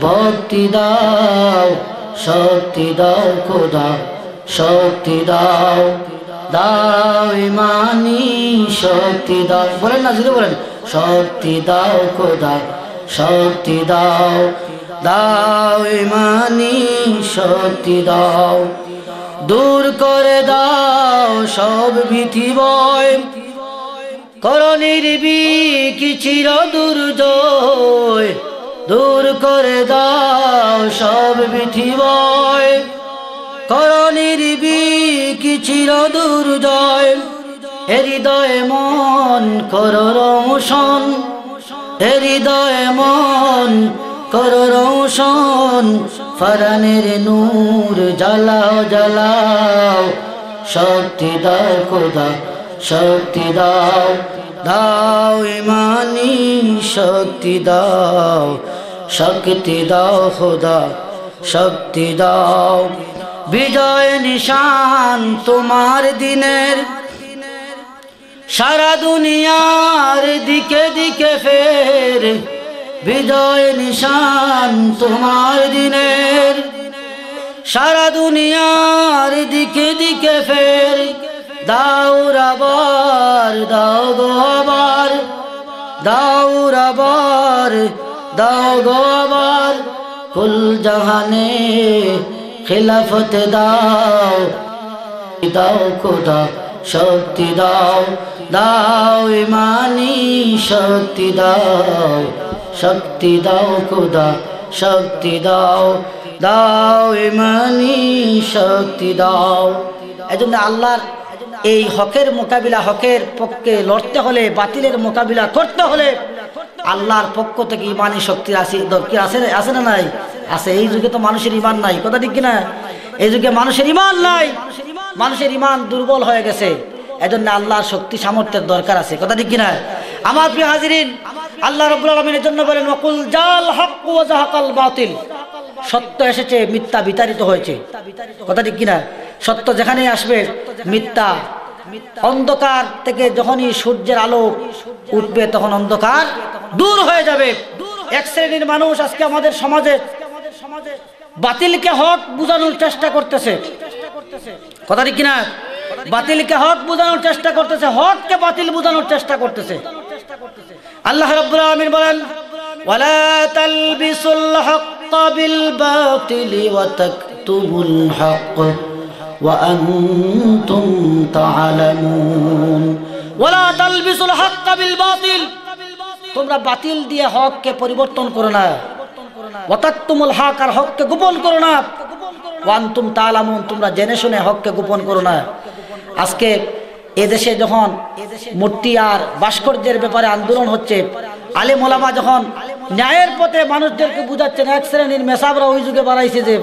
S2: ভক্তি দাও, শক্তি দাও খোদা, শক্তি দাও, দাও ইমানি শক্তি দাও। বলেন না, যদি বলেন শক্তি দাও খোদা, শক্তি দাও, দাও ইমানি শক্তি দাও, দূর করে দাও সব ভীতি ভয়, করো নির্ভীক চির দুর্জয়, দূর করে দাও সব ভীতি ভয়, করো নির্ভীক চির দুর্জয়, হৃদয়ে মন করো রোশন, হৃদয়ে মন করো রোশন, ফরনের নূর জ্বালাও জ্বালাও, শক্তি দাও খোদা, শক্তি দাও, দাও ইমানি শক্তি দাও, শক্তি দাও খোদা, শক্তি দাও, বিজয় নিশান তোমার দিনের, সারা দুনিয়ার দিকে দিকে ফের, বিজয় নিশান তোমার দিনের, সারা দুনিয়ার দিকে দিকে ফের, দাও রাবার দাও গো আবার, দাও রাবার দাও গো আবার, কুল জাহানে খিলাফত দাও, দাও খোদা শক্তি দাও, দাও ইমানি শক্তি দাও, শক্তি দাও খোদা শক্তি দাও, দাও ইমানি শক্তি দাও। এজন্য আল্লাহর এই হকের মোকাবিলা, হকের পক্ষে লড়তে হলে, বাতিলের মোকাবিলা করতে হলে আল্লাহর পক্ষ থেকে ইমানি শক্তির দরকার আছে না নাই? আছে। এই যুগে তো মানুষের ইমান নাই, কথা ঠিক কিনা? এই যুগে মানুষের ইমান নাই, মানুষের ইমান দুর্বল হয়ে গেছে। এজন্য আল্লাহর শক্তি সামর্থ্যের দরকার আছে, কথা ঠিক কিনা? আমার প্রিয় হাজিরিন, আল্লাহ রাব্বুল আলামিনের জন্য বলেন ওয়াকুল জাল হক ওয়া যাহাকাল বাতিল, সত্য এসেছে, মিথ্যা বিতাড়িত হয়েছে, কথা ঠিক কিনা? সত্য যেখানে আসবে মিথ্যা, অন্ধকার থেকে যখনই সূর্যের আলো উঠবে তখন অন্ধকার দূর হয়ে যাবে। এক শ্রেণীর মানুষ আজকে আমাদের সমাজে বাতিলকে হক বোঝানোর চেষ্টা করতেছে, কথা ঠিক কিনা? বাতিলকে হক বোঝানোর চেষ্টা করতেছে, হককে বাতিল বোঝানোর চেষ্টা করতেছে। আল্লাহ রাব্বুল আলামিন বলেন ওয়ালা তালবিসুল হাক্কা বিল বাতিলি ওয়া তাকতুবুল হক ওয়া আনতুম তা'লামুন। ওয়ালা তালবিসুল হাক্কা বিল বাতিল, তোমরা বাতিল দিয়ে হককে পরিবর্তন করো না, ওয়া তাকতুমুল হক, আর হককে গোপন করো না, ওয়া আনতুম তা'লামুন, তোমরা জেনে শুনে হককে গোপন করো না। আজকে এদেশে যখন মূর্তি আর ভাস্কর্যের ব্যাপারে আন্দোলন হচ্ছে, আলেম ওলামা যখন ন্যায়ের পথে মানুষদেরকে বুঝাচ্ছেন, এক শ্রেণীর মেসাবরা ওই যুগে বাড়াইছে যে,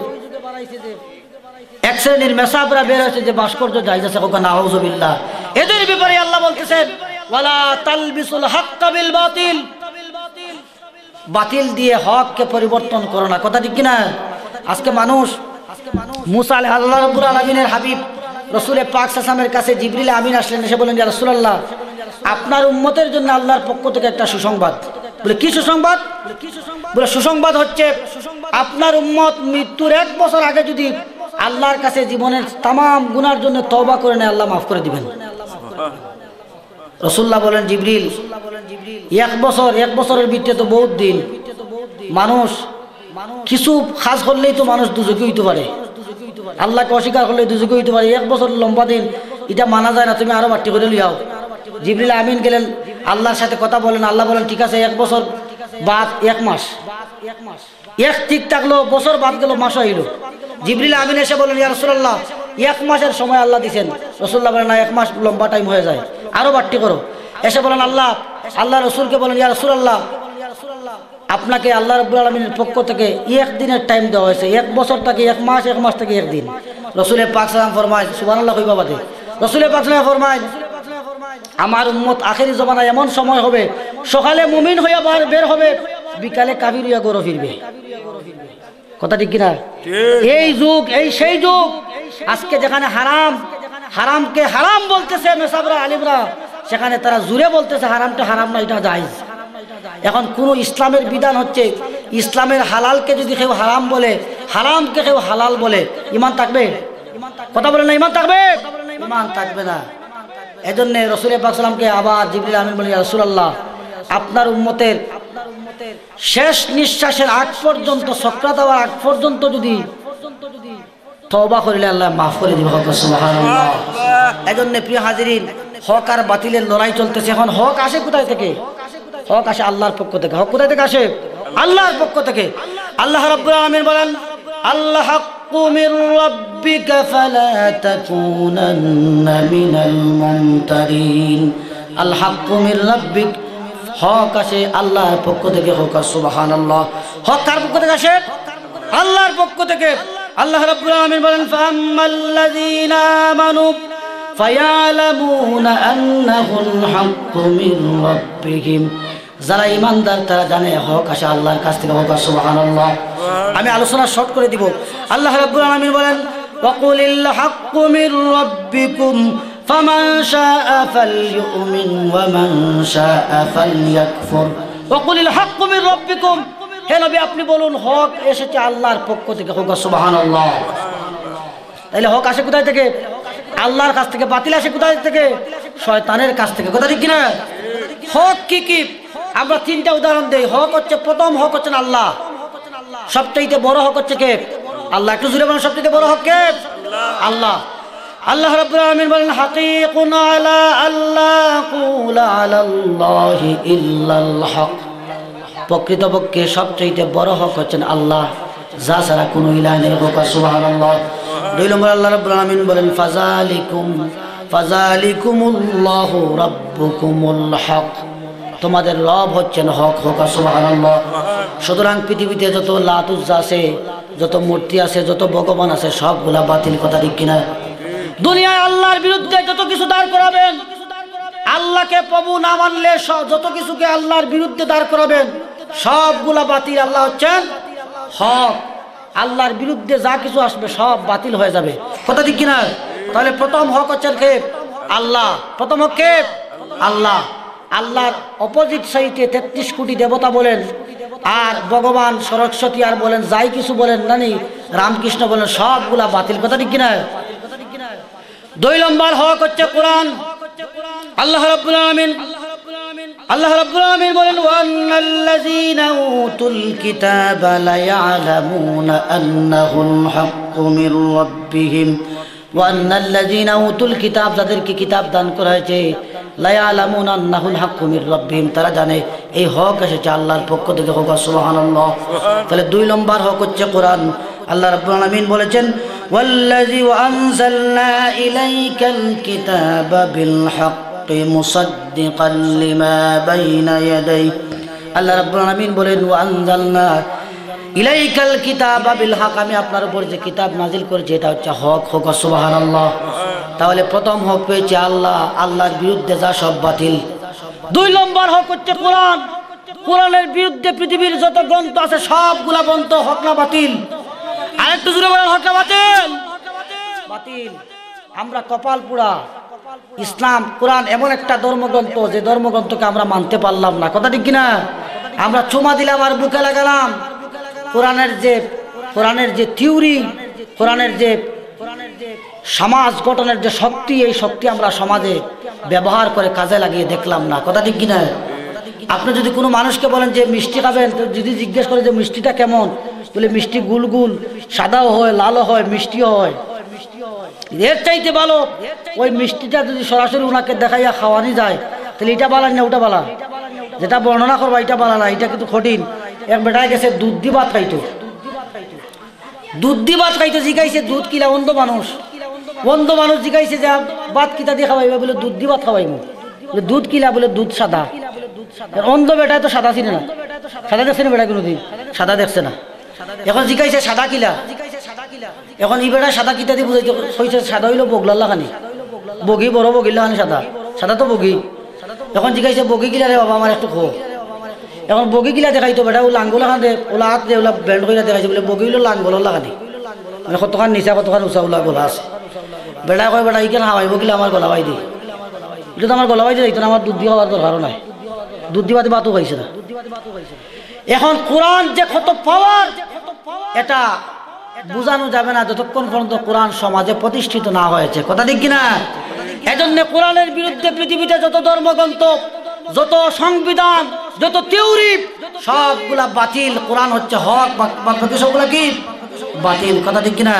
S2: এক শ্রেণীর মেসাবরা বের হয়েছে যে ভাস্কর্য জায়েজ আছে, ওকে নাউযুবিল্লাহ। এদের ব্যাপারে আল্লাহ বলতেছেন ওয়ালা তালবিসুল হাক্কা বিল বাতিল, বাতিল দিয়ে হককে পরিবর্তন করো না, কথা ঠিক কিনা? আজকে মানুষ মুসা আলাইহিস সালাম, আল্লাহ রাব্বুল আলামিনের হাবিব রাসূল পাক সাল্লাল্লাহু আলাইহি ওয়াসাল্লামের কাছে জিবরিল আমিন আসলেন, এসে বলেন ইয়া রাসূলুল্লাহ, আপনার উম্মতের জন্য আল্লাহর পক্ষ থেকে একটা সুসংবাদ। বলে কি সুসংবাদ? বলে সুসংবাদ হচ্ছে আপনার উম্মত মৃত্যুর 1 বছর আগে যদি আল্লাহর কাছে জীবনের তামাম গুনার জন্য তওবা করে নেয়, আল্লাহ মাফ করে দিবেন। রাসূলুল্লাহ বলেন জিবরিল 1 বছর, 1 বছরের ভিতরে তো বহুত দিন, মানুষ কিছু কাজ করলেই তো মানুষ দুজকে হইতে পারে, আল্লাহকে অস্বীকার করলে দুজকে হইতে পারে। 1 বছর লম্বা দিন, এটা মানা যায় না, তুমি আরো বাড়তি করে লিয়াও। জিবরিল আমিন গেলেন, আল্লাহর সাথে কথা বলেন, আল্লাহ বলেন ঠিক আছে, 1 বছর বাদ 1 মাস, 1 ঠিক থাকলো, বছর বাদ গেল, মাস হইল। জিবরিল আমিন এসে বলেন ইয়া রাসূলুল্লাহ 1 মাসের সময় আল্লাহ দিয়েছেন। রাসূলুল্লাহ বলেন না, 1 মাস লম্বা টাইম হয়ে যায়, আরো বাড়তি করো। এসে বলেন আল্লাহ রাসূলকে বলেন ইয়া রাসূলুল্লাহ, আপনাকে আল্লাহ রাব্বুল আলামিনের পক্ষ থেকে 1 দিনের টাইম দেওয়া হয়েছে, 1 বছর থেকে 1 মাস, 1 মাস থেকে 1 দিন। রাসূল পাক সাল্লাম ফরমায়, সুবহানাল্লাহ কইবা বাদে, রাসূল পাক সাল্লাম ফরমায় আমার উম্মত আখেরি জমানায় এমন সময় হবে, সকালে মুমিন হইয়া বের হবে, বিকালে কাফির হইয়া ঘরে ফিরবে, কথা ঠিক কিনা? এই যুগ, এই সেই যুগ। আজকে যেখানে হারামকে হারাম বলতেছে মেসাবরা আলিমরা, সেখানে তারা জুড়ে বলতেছে হারামটা হারাম না, এটা জায়েজ। এখন কোন ইসলামের বিধান হচ্ছে, ইসলামের হালালকে যদি কেউ হারাম বলে, হারামকে কেউ হালাল বলে, ইমান থাকবে? কথা বলে না, ইমান থাকবে? ইমান থাকবে না। এজন্য রাসূল পাক সাল্লামকে আবার জিবরিল আমিন বলেন ইয়া রাসূলুল্লাহ, আপনার উম্মতের শেষ নিঃশ্বাসের আগ পর্যন্ত, সক্রাত হওয়ার আগ পর্যন্ত যদি তওবা করিলে আল্লাহ মাফ করে দিবে, সুবহানাল্লাহ। এজন্য প্রিয় হাজিরিন, হক আর বাতিলের লড়াই চলতেছে। এখন হক আসে কোথায় থেকে? হক আসে আল্লাহর পক্ষ থেকে। হক কোথায় থেকে আসে? আল্লাহর পক্ষ থেকে। আল্লাহ রাব্বুল আলামিন বলেন আল্লাহ হাক্কু মির রাব্বিকা ফালা তাকুনান্না মিনাল মুমতারিন। আল হাক্কু মির রাব্বিক, হক আসে আল্লাহর পক্ষ থেকে। হক, সুবহানাল্লাহ। হক কার পক্ষ থেকে আসে? আল্লাহর পক্ষ থেকে। আল্লাহ রাব্বুল আলামিন বলেন ফাআম্মাল্লাযীনা আমানু ফায়ালামুনা আন্নাহুল হাক্কু মির রাব্বিহিম। যারা ইমানদার তারা জানে হক আসে আল্লাহর কাছ থেকে। হক, সুবহানাল্লাহ। আমি আলোচনা শর্ট করে দিব। আল্লাহ রাব্বুল আলামিন বলেন ওয়াকুলিল হাক্কু মির রাব্বিকুম ফামান শাআ ফালইউমিন ওয়া মান শাআ ফালইয়াকফুর। ওয়াকুলিল হাক্কু মির রাব্বিকুম, হে নবী আপনি বলুন হক এসেছে আল্লাহর পক্ষ থেকে। হক, সুবহানাল্লাহ। তাহলে হক আসে কোথায় থেকে? আল্লাহর কাছ থেকে। বাতিল আসে কোথায় থেকে? শয়তানের কাছ থেকে। কথা ঠিক কিনা? হক কি কি? আমরা 3টা উদাহরণ দেই। হক হচ্ছে, প্রথম হক হচ্ছে আল্লাহ। সবচেয়ে বড় হক হচ্ছে কে? আল্লাহ। একটু জোরে বলেন, সবচেয়ে বড় হক কে? আল্লাহ। আল্লাহ রাব্বুল আলামিন বলেন হাকিকুন আলা আল্লাহ কুলা আলাল্লাহি ইল্লাল হক। প্রকৃতপক্ষে সবচেয়ে বড় হক হচ্ছেন আল্লাহ, যা ছাড়া কোনো ইলাহ নেই। সুবহানাল্লাহ। 2 নম্বর আল্লাহ রাব্বুল আলামিন বলেন ফাযালিকুমুল্লাহু রাব্বুকুমুল হক। তোমাদের রব হচ্ছেন হক। সুবহানাল্লাহ। সুতরাং পৃথিবীতে যত লাত উজ্জা আছে, যত মূর্তি আছে, যত ভগবান আছে, সবগুলা বাতিল। কথা ঠিক কিনা? দুনিয়ায় আল্লাহর বিরুদ্ধে যত কিছু দাঁড় করাবেন, আল্লাহকে প্রভু না মানলে যত কিছুকে আল্লাহর বিরুদ্ধে দাঁড় করাবেন, সবগুলা বাতিল। আল্লাহ হচ্ছেন হক। আল্লাহর বিরুদ্ধে যা কিছু আসবে সব বাতিল হয়ে যাবে। কথা ঠিক কিনা? তাহলে প্রথম হক হচ্ছেন কে? আল্লাহ। প্রথম হক কে? আল্লাহ। আল্লাহর অপোজিট সাইডে 33 কোটি দেবতা বলেন, আর ভগবান সরস্বতী আর বলেন, যাই কিছু বলেন, নানি রামকৃষ্ণ বলেন, সবগুলা বাতিল। কথা ঠিক কিনা? 2 নম্বর হক হচ্ছে কোরআন। আল্লাহ রাব্বুল আলামিন বলেন ওয়ান্নাল্লাযীনা উতুল কিতাবা লা ইয়ালামুনা আন্নাহুল হাক্কু মির রাব্বিহিম ওয়ান্নাল্লাযীনা উতুল কিতাব, যাদেরকে কিতাব দান করা হয়েছে, লা ইয়ালামুনা আন্নাহুল হাক্কু মির রাব্বিহিম, তারা জানে এই হক এসেছে আল্লাহর পক্ষ থেকে। সুবহানাল্লাহ। তাহলে 2 নম্বর হক হচ্ছে কোরআন। আল্লাহ রাব্বুল আলামিন বলেছেন ওয়াল্লাযী আনজালনা ইলাইকাল কিতাবা বিল হাক্কি মুসাদ্দিকাল লিমা বাইনা ইয়াদাইহি। আল্লাহ রাব্বুল আলামিন বলেন ওয়ানজালনা ইলাইকাল কিতাবা বিল হক, আমি আপনার উপর যে কিতাব নাজিল করেছি এটা হচ্ছে হক। সুবহানাল্লাহ। তাহলে প্রথম হক পেয়েছে আল্লাহ, আল্লাহর বিরুদ্ধে যা সব বাতিল। 2 নম্বর হক হচ্ছে কোরআন। কোরআনের বিরুদ্ধে পৃথিবীর যত গ্রন্থ আছে সবগুলা গ্রন্থ হক না বাতিল? আরেকটু জোরে বলেন, হক না বাতিল? বাতিল। আমরা কপাল পুরা। ইসলাম কোরআন এমন একটা ধর্মগ্রন্থ, যে ধর্মগ্রন্থকে আমরা মানতে পারলাম না। কথা ঠিক কিনা? আমরা চুমা দিলাম আর বুকে লাগালাম। কোরআনের যে থিওরি, কোরআনের যে সমাজ গঠনের যে শক্তি, এই শক্তি আমরা সমাজে ব্যবহার করে কাজে লাগিয়ে দেখলাম না। কথা ঠিক কিনা? আপনি যদি কোনো মানুষকে বলেন যে মিষ্টি খাবেন, তো যদি জিজ্ঞেস করে যে মিষ্টিটা কেমন, বলে মিষ্টি গুলগুল, সাদাও হয়, লালও হয়, মিষ্টিও হয়। এর চাইতে ভালো ওই মিষ্টিটা যদি সরাসরি ওনাকে দেখাইয়া খাওয়ানি যায়, তাহলে এটা বালা না ওটা বালা? যেটা বর্ণনা করবা এটা বালা না, এটা কিন্তু কঠিন। এক বেটায় গেছে দুধ দি ভাত খাইতো, দুধ দি ভাত খাইতো। জিগাইছে দুধ কিলা? অন্ধ মানুষ জিগাইছে যে ভাত কিতা দিয়ে খাওয়াইবা? বলে দুধ দি ভাত খাওয়াইবো। বলে দুধ কিলা? বলে দুধ সাদা। অন্ধ বেটায় তো সাদা চিনে না। সাদা দেখছে না বেটা? কোনোদিন সাদা দেখছে না। এখন জিগাইছে সাদা কিলা? এখন ই বেটা সাদা কিতা দিয়ে বুঝাইতে হয়েছে? সাদা হইলো বগলার লাগানি, বগি বড় বগির লাগানি সাদা, সাদা তো বগি। এখন জিগাইছে বগি কিলা রে বাবা আমার একটু খো। এখন বগি কিলা দেখাইতো বেটা? ও লাঙ্গল লাগান দে, ওলা হাত দে, ওলা ব্যান্ড করে দেখাইছে। বলে বগি হইলো লাঙ্গল লাগানি, মানে কতখান নিচা কতখান উঁচা ওলা গলা আছে। বেটা কয় বেটা ইকেন হাওয়াইব কিলা? আমার গলাবাই দি। এটা তো আমার গলাবাই দিয়ে দিত না, আমার দুধ দিয়ে হওয়ার দরকারও নাই। দুধ দিবাতে বাতও খাইছে না। এখন কোরআন যে কত পাওয়ার, এটা বুঝানো যাবে না যতক্ষণ পর্যন্ত কোরআন সমাজে প্রতিষ্ঠিত না হয়েছে। কথা ঠিক কিনা? এজন্য কোরআনের বিরুদ্ধে পৃথিবীতে যত ধর্মগ্রন্থ, যত সংবিধান, যত থিওরি, সবগুলা বাতিল। কোরআন হচ্ছে হক, বাকি সবগুলা কি বাতিল। কথা ঠিক কিনা?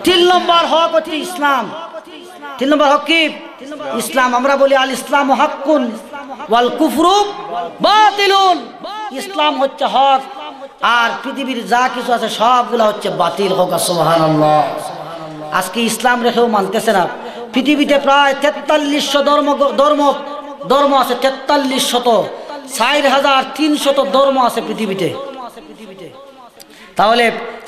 S2: 3 নম্বর হক হচ্ছে ইসলাম। 3 নম্বর হক কি? ইসলাম। আমরা বলি আল ইসলাম হাক্কুন ওয়াল কুফরু বাতিলুন। ইসলাম হচ্ছে হক, আর পৃথিবীর যা কিছু আছে সবগুলা হচ্ছে বাতিল। হোক সুবহানাল্লাহ। আজকে ইসলাম রেখেও মানতেছে না। পৃথিবীতে প্রায় 4300 ধর্ম আছে। 4300, 4300 ধর্ম আছে পৃথিবীতে। তাহলে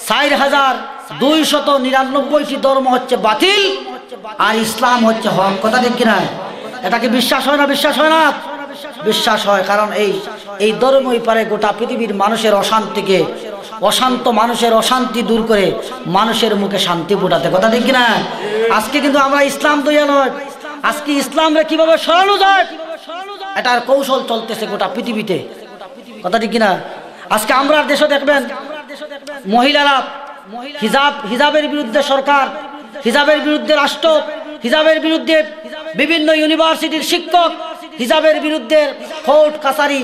S2: 4299টি ধর্ম হচ্ছে বাতিল, আর ইসলাম হচ্ছে হক। কথা ঠিক কিনা? এটাকে বিশ্বাস হয় না? বিশ্বাস হয় না? বিশ্বাস হয়। কারণ এই ধর্মই পারে গোটা পৃথিবীর মানুষের অশান্তিকে, অশান্ত মানুষের অশান্তি দূর করে মানুষের মুখে শান্তি ফোটাতে। কথা ঠিক কিনা? আজকে কিন্তু আমরা ইসলাম দইয়া নয়, আজকে ইসলামরে কিভাবে সরানো যায় এটার কৌশল চলতেছে গোটা পৃথিবীতে। কথা ঠিক কিনা? আজকে আমরা দেশে দেখবেন মহিলারা হিজাবের বিরুদ্ধে সরকার, হিজাবের বিরুদ্ধে রাষ্ট্র, হিজাবের বিরুদ্ধে বিভিন্ন ইউনিভার্সিটির শিক্ষক, হিজাবের বিরুদ্ধে কোর্ট কাছারি।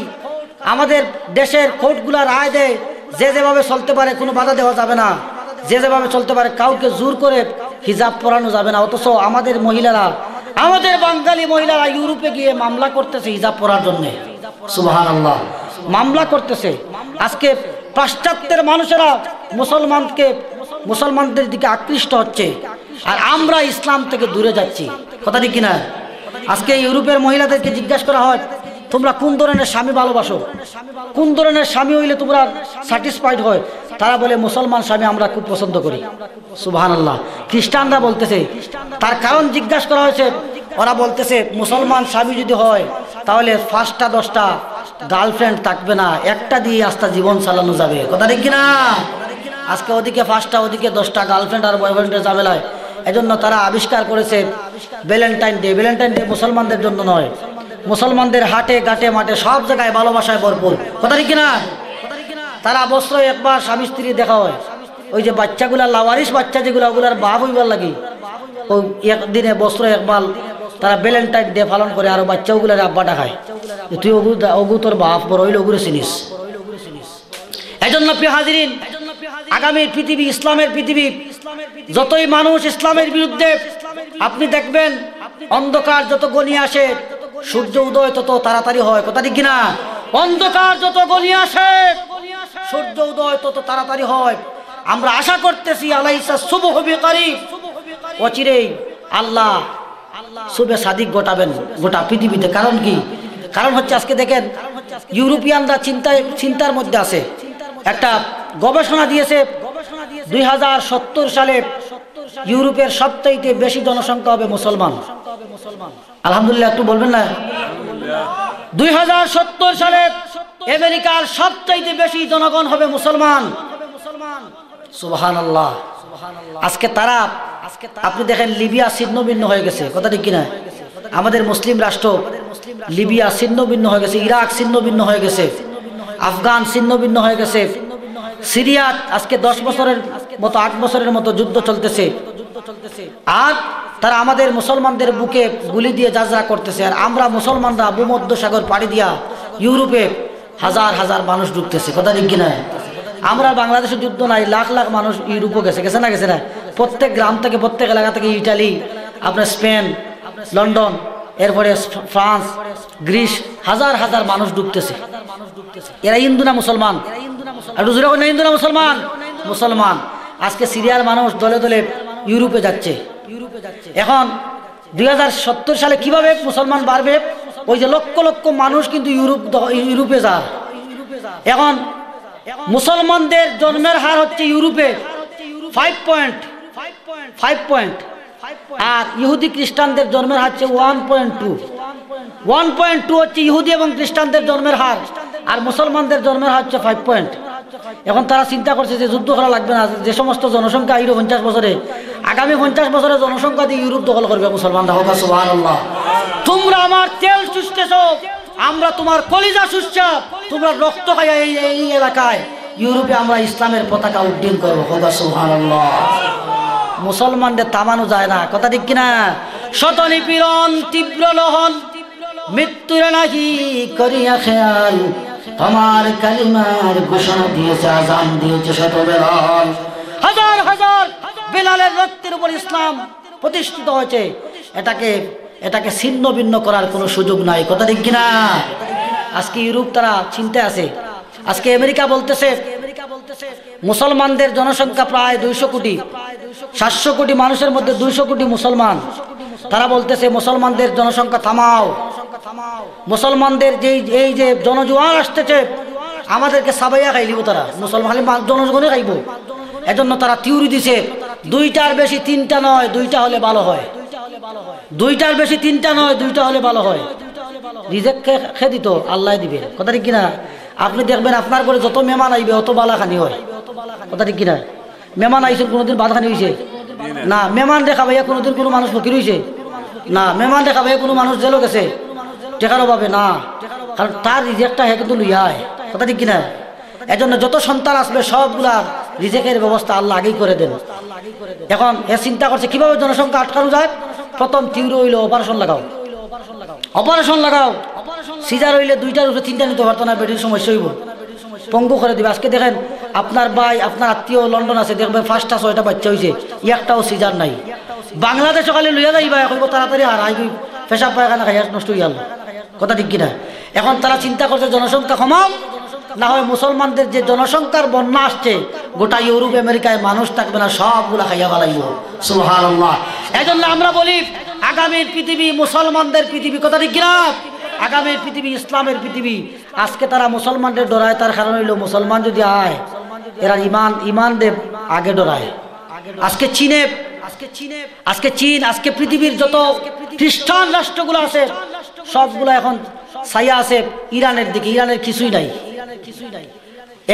S2: আমাদের দেশের কোর্টগুলা রায় দেয় যে যেভাবে চলতে পারে কোনো বাধা দেওয়া যাবে না, যে যেভাবে চলতে পারে কাউকে জোর করে হিজাব পরানো যাবে না, অথচ আমাদের মহিলারা, আমাদের বাঙালি মহিলারা ইউরোপে গিয়ে মামলা করতেছে হিজাব পরার জন্যে। সুবহানাল্লাহ, মামলা করতেছে। আজকে পাশ্চাত্যের মানুষেরা মুসলমানদের দিকে আকৃষ্ট হচ্ছে, আর আমরা ইসলাম থেকে দূরে যাচ্ছি। কথা ঠিক কিনা? আজকে ইউরোপের মহিলাদেরকে জিজ্ঞাসা করা হয়, তোমরা কোন ধরনের স্বামী ভালোবাসো, কোন ধরনের স্বামী হইলে তোমরা স্যাটিসফাইড হয়? তারা বলে মুসলমান স্বামী আমরা খুব পছন্দ করি। সুবহানাল্লাহ। খ্রিস্টানরা বলতেছে, তার কারণ জিজ্ঞাসা করা হয়েছে, ওরা বলতেছে মুসলমান স্বামী যদি হয় তাহলে 5টা 10টা গার্লফ্রেন্ড থাকবে না, একটা দিয়ে আস্তা জীবন চালানো যাবে। কথা ঠিক কিনা? আজকে ওদিকে 5টা ওদিকে 10টা গার্লফ্রেন্ড আর বয়ফ্রেন্ডের ঝামেলায়। এজন্য তারা আবিষ্কার করেছে ভ্যালেন্টাইন ডে। ভ্যালেন্টাইন ডে মুসলমানদের জন্য নয়, মুসলমানদের হাটে ঘাটে মাঠে সব জায়গায় ভালোবাসায় ভরপুর। কথা ঠিক কিনা? তারা বছরে একবার স্বামী স্ত্রী দেখা হয়। ওই যে বাচ্চাগুলা, লাওয়ারিস বাচ্চা যেগুলো, ওগুলার বাপ হইবার লাগে, ওই একদিনে বছরে একবার তারা ভ্যালেন্টাইন ডে পালন করে, আর বাচ্চাগুলার আব্বা ডাকায়, তুই ওগু তোর বাপ বড় হইলে ওগুলো চিনিস। এজন্য প্রিয় হাজিরিন, আগামীর পৃথিবী, ইসলামের পৃথিবী, যতই মানুষ ইসলামের বিরুদ্ধে, আপনি দেখবেন অন্ধকার যত গনিয়ে আসে সূর্য উদয় তত তাড়াতাড়ি হয়। কথা ঠিক কিনা? অন্ধকার যত গনিয়ে আসে সূর্য উদয় তত তাড়াতাড়ি হয়। আমরা আশা করতেছি আলাইসা সুবহু বিকারিব, অচিরেই আল্লাহ শুভে সাদিক ঘটাবেন গোটা পৃথিবীতে। কারণ কি? কারণ হচ্ছে আজকে দেখেন ইউরোপিয়ানরা চিন্তার মধ্যে আছে। একটা গবেষণা দিয়েছে 2070 সালে ইউরোপের সবচাইতে বেশি জনসংখ্যা হবে মুসলমান। আলহামদুলিল্লাহ, একটু বলবেন না? 2070 সালে আমেরিকার সবচাইতে বেশি জনগণ হবে মুসলমান। সুবহানাল্লাহ। আজকে তারা, আপনি দেখেন লিবিয়া ছিন্ন ভিন্ন হয়ে গেছে। কথা ঠিক কিনা? আমাদের মুসলিম রাষ্ট্র লিবিয়া ছিন্ন ভিন্ন হয়ে গেছে, ইরাক ছিন্ন ভিন্ন হয়ে গেছে, আফগান ছিন্ন ভিন্ন হয়ে গেছে, সিরিয়া আজকে 10 বছরের মতো 8 বছরের মতো যুদ্ধ চলতেছে, আর তারা আমাদের মুসলমানদের বুকে গুলি দিয়ে যাজরা করতেছে। আর আমরা মুসলমানরা ভূমধ্য সাগর পাড়ি দিয়া ইউরোপে হাজার হাজার মানুষ ঢুকতেছে। কথা ঠিক কিনা? আমরা বাংলাদেশের যুদ্ধ নাই, লাখ লাখ মানুষ ইউরোপে গেছে না গেছে না? প্রত্যেক গ্রাম থেকে, প্রত্যেক এলাকা থেকে, ইটালি, আপনার স্পেন, লন্ডন, এরপরে ফ্রান্স, গ্রিস, হাজার হাজার মানুষ ঢুকতেছে। এরা হিন্দু না মুসলমান? হিন্দু না মুসলমান? মুসলমান। আজকে সিরিয়ার মানুষ দলে দলে ইউরোপে যাচ্ছে। এখন 2070 সালে কিভাবে মুসলমান বাড়বে? ওই যে লক্ষ লক্ষ মানুষ কিন্তু ইউরোপে যায়। এখন মুসলমানদের জন্মের হার হচ্ছে ইউরোপে 5.5, আর ইহুদি খ্রিস্টানদের জন্মের হার হচ্ছে 1.2 হচ্ছে ইহুদি এবং খ্রিস্টানদের জন্মের হার, আর মুসলমানদের জন্মের হার হচ্ছে 5. এখন তারা চিন্তা করছে যে যুদ্ধ করা লাগবে না, যে সমস্ত জনসংখ্যা 50 বছরে, আগামী 50 বছরে জনসংখ্যা দিয়ে ইউরোপ দখল করবে মুসলমানরা। হোক সুবহানাল্লাহ। তোমরা আমার তেল চুষতেছ, আমরা তোমার কলিজা চুষছা, তোমরা রক্ত খাইয়া এই এলাকায় ইউরোপে আমরা ইসলামের পতাকা উড্ডীন করবো। হোক সুবহানাল্লাহ। মুসলমানদের থামানো যায় না। কথা ঠিক কিনা? শত নিপীড়ন তীব্র লহন, মৃত্যুর নাহি করিয়া খেয়াল, তোমার কালিমার ঘোষণা দিয়েছে, আযান দিয়েছে শত বেলাল। হাজার হাজার বেলালের রক্তের উপর ইসলাম প্রতিষ্ঠিত হয়েছে। এটাকে ছিন্ন ভিন্ন করার কোনো সুযোগ নাই। কথা ঠিক কিনা? আজকে ইউরোপ তারা চিন্তায় আছে। আজকে আমেরিকা বলতেছে মুসলমানদের জনসংখ্যা প্রায় 200 কোটি, 700 কোটি মানুষের মধ্যে 200 কোটি মুসলমান। তারা বলতেছে মুসলমানদের জনসংখ্যা থামাও, মুসলমানদের এই যে জনজোয়ার আসতেছে আমাদেরকে সাবাইয়া খাইলিব, তারা মুসলমান জনগণে খাইব। এজন্য তারা থিওরি দিছে 2টার বেশি 3টা নয়, 2টা হলে ভালো হয়। 2টার বেশি 3টা নয়, 2টা হলে ভালো হয়। রিজেক্ট খেয়ে দিত, আল্লাহ দিবে। কথা ঠিক কিনা? আপনি দেখবেন আপনার ঘরে যত মেহমান আইবে অত বালাখানি হয়। কথা ঠিক কিনা? মেহমান আইসেন কোনোদিন বালাখানি হয়েছে না? মেহমান দেখা ভাইয়া কোনোদিন কোনো মানুষ ফকির হয়েছে না? মেহমান দেখা ভাইয়া কোনো মানুষ জেলও গেছে টেকার অভাবে না? কারণ তার রিজেক্টটা হে কিন্তু লইয়ায়। কথা ঠিক কিনা? এজন্য যত সন্তান আসবে সবগুলা রিজেকের ব্যবস্থা আল্লাহ আগেই করে দেন। এখন এ চিন্তা করছে কিভাবে জনসংখ্যা আটকানো যায়। প্রথম থিওরি হইলো অপারেশন লাগাও, অপারেশন লাগাও। সিজার হইলে 2টার উপরে 3টা নিতে পারতো না, বেডির সমস্যা হইব, পঙ্গু করে দিবে। আজকে দেখেন আপনার ভাই আপনার আত্মীয় লন্ডন আছে, দেখবেন 5টা 6টা বাচ্চা হয়েছে, একটাও সিজার নাই। বাংলাদেশে খালি লইয়া যাইবা কইব তাড়াতাড়ি আর আই পেশাব পায়খানা খাইয়া নষ্ট হয়ে গেল, কথা ঠিক কিনা? এখন তারা চিন্তা করছে জনসংখ্যা কমাও, না হয় মুসলমানদের যে জনসংখ্যার বন্যা আসছে, গোটা ইউরোপ আমেরিকায় মানুষ থাকবে না, সবগুলা খাইয়া ফেলাইব। সুবহানাল্লাহ। এই জন্য আমরা বলি আগামীর পৃথিবী মুসলমানদের পৃথিবী, কথা ঠিক কিনা? আগামীর পৃথিবী ইসলামের পৃথিবী। আজকে তারা মুসলমানদের ডরায়, তার কারণ হইল মুসলমান যদি আয় এরা ইমান দেব আগে ডরায়। আজকে চীন, আজকে পৃথিবীর যত খ্রিস্টান রাষ্ট্রগুলো আছে সবগুলো এখন ছায়া আছে ইরানের দিকে, ইরানের কিছুই নাই।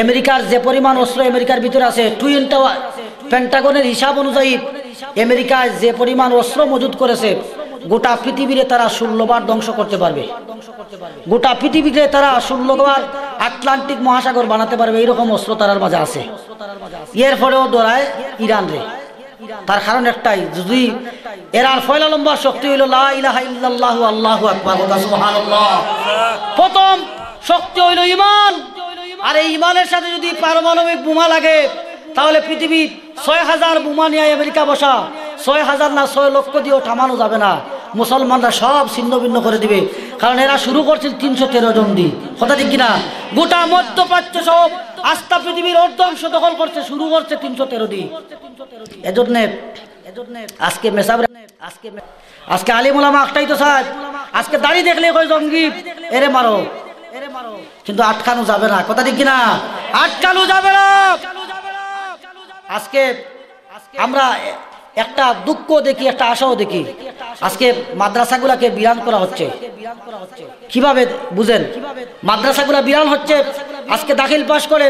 S2: আমেরিকার যে পরিমাণ অস্ত্র আমেরিকার ভিতরে আছে, টুইন টাওয়ার পেন্টাগনের হিসাব অনুযায়ী আমেরিকায় যে পরিমাণ অস্ত্র মজুদ করেছে, গোটা পৃথিবীরে তারা 16 বার ধ্বংস করতে পারবে। গোটা পৃথিবীতে তারা 16 বার আটলান্টিক মহাসাগর বানাতে পারবে, এইরকম অস্ত্র তার মাঝে আছে। এর পরেও ডরায় ইরান রে। তার কারণ একটাই, যদি এরার ফয়লা লম্বা শক্তি হইল লা ইলাহা ইল্লাল্লাহু আল্লাহু আকবার, সুবহানাল্লাহ। প্রথম শক্তি হইল ঈমান, আর এই ঈমানের সাথে যদি পারমাণবিক বোমা লাগে তাহলে পৃথিবী 6000 বোমা নিয়ে আমেরিকা বসা, 6000 না 6 লক্ষ দিয়েও থামানো যাবে না। মুসলমানরা সব ছিন্ন ভিন্ন করে দিবে, কারণ এরা শুরু করছিল 313 জন দিয়ে, কথা ঠিক কিনা? গোটা মধ্যপ্রাচ্য সব আস্থা পৃথিবীর অর্ধাংশ দখল করছে, শুরু করছে 313 দিয়ে। এজন্য আজকে আজকে আলিম ওলামা একটাই তো সাহেব, আজকে দাড়ি দেখলে কই জঙ্গি, এরে মারো, কিন্তু আটকানো যাবে না, কথা ঠিক কিনা? আটকানো যাবে না। আজকে আমরা একটা দুঃখ দেখি, একটা আশাও দেখি। আজকে মাদ্রাসাগুলাকে বিরান করা হচ্ছে, কিভাবে বুঝেন? মাদ্রাসাগুলা বিরান হচ্ছে, আজকে দাখিল পাশ করে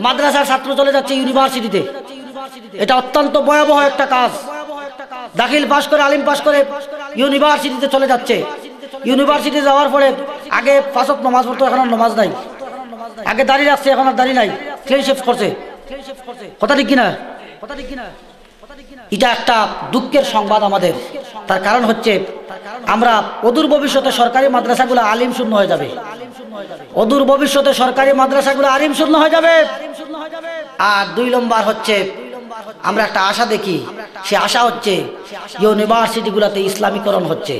S2: মাদ্রাসার ছাত্র চলে যাচ্ছে ইউনিভার্সিটিতে। এটা অত্যন্ত ভয়াবহ একটা কাজ। দাখিল পাশ করে আলিম পাশ করে ইউনিভার্সিটিতে চলে যাচ্ছে। ইউনিভার্সিটি যাওয়ার পরে আগে 5 ওয়াক্ত নামাজ পড়তো, এখন আর নামাজ নাই। আগে দাড়ি রাখছে, এখন আর দাড়ি নাই, ক্লিন শেভ করছে, কথা ঠিক কিনা? এটা একটা দুঃখের সংবাদ আমাদের। তার কারণ হচ্ছে আমরা অদূর ভবিষ্যতে সরকারি মাদ্রাসাগুলো আলিম শূন্য হয়ে যাবে, অদূর ভবিষ্যতে সরকারি মাদ্রাসাগুলো আলিম শূন্য হয়ে যাবে। আর 2 নম্বর হচ্ছে আমরা একটা আশা দেখি, সে আশা হচ্ছে ইউনিভার্সিটিগুলোতে ইসলামীকরণ হচ্ছে।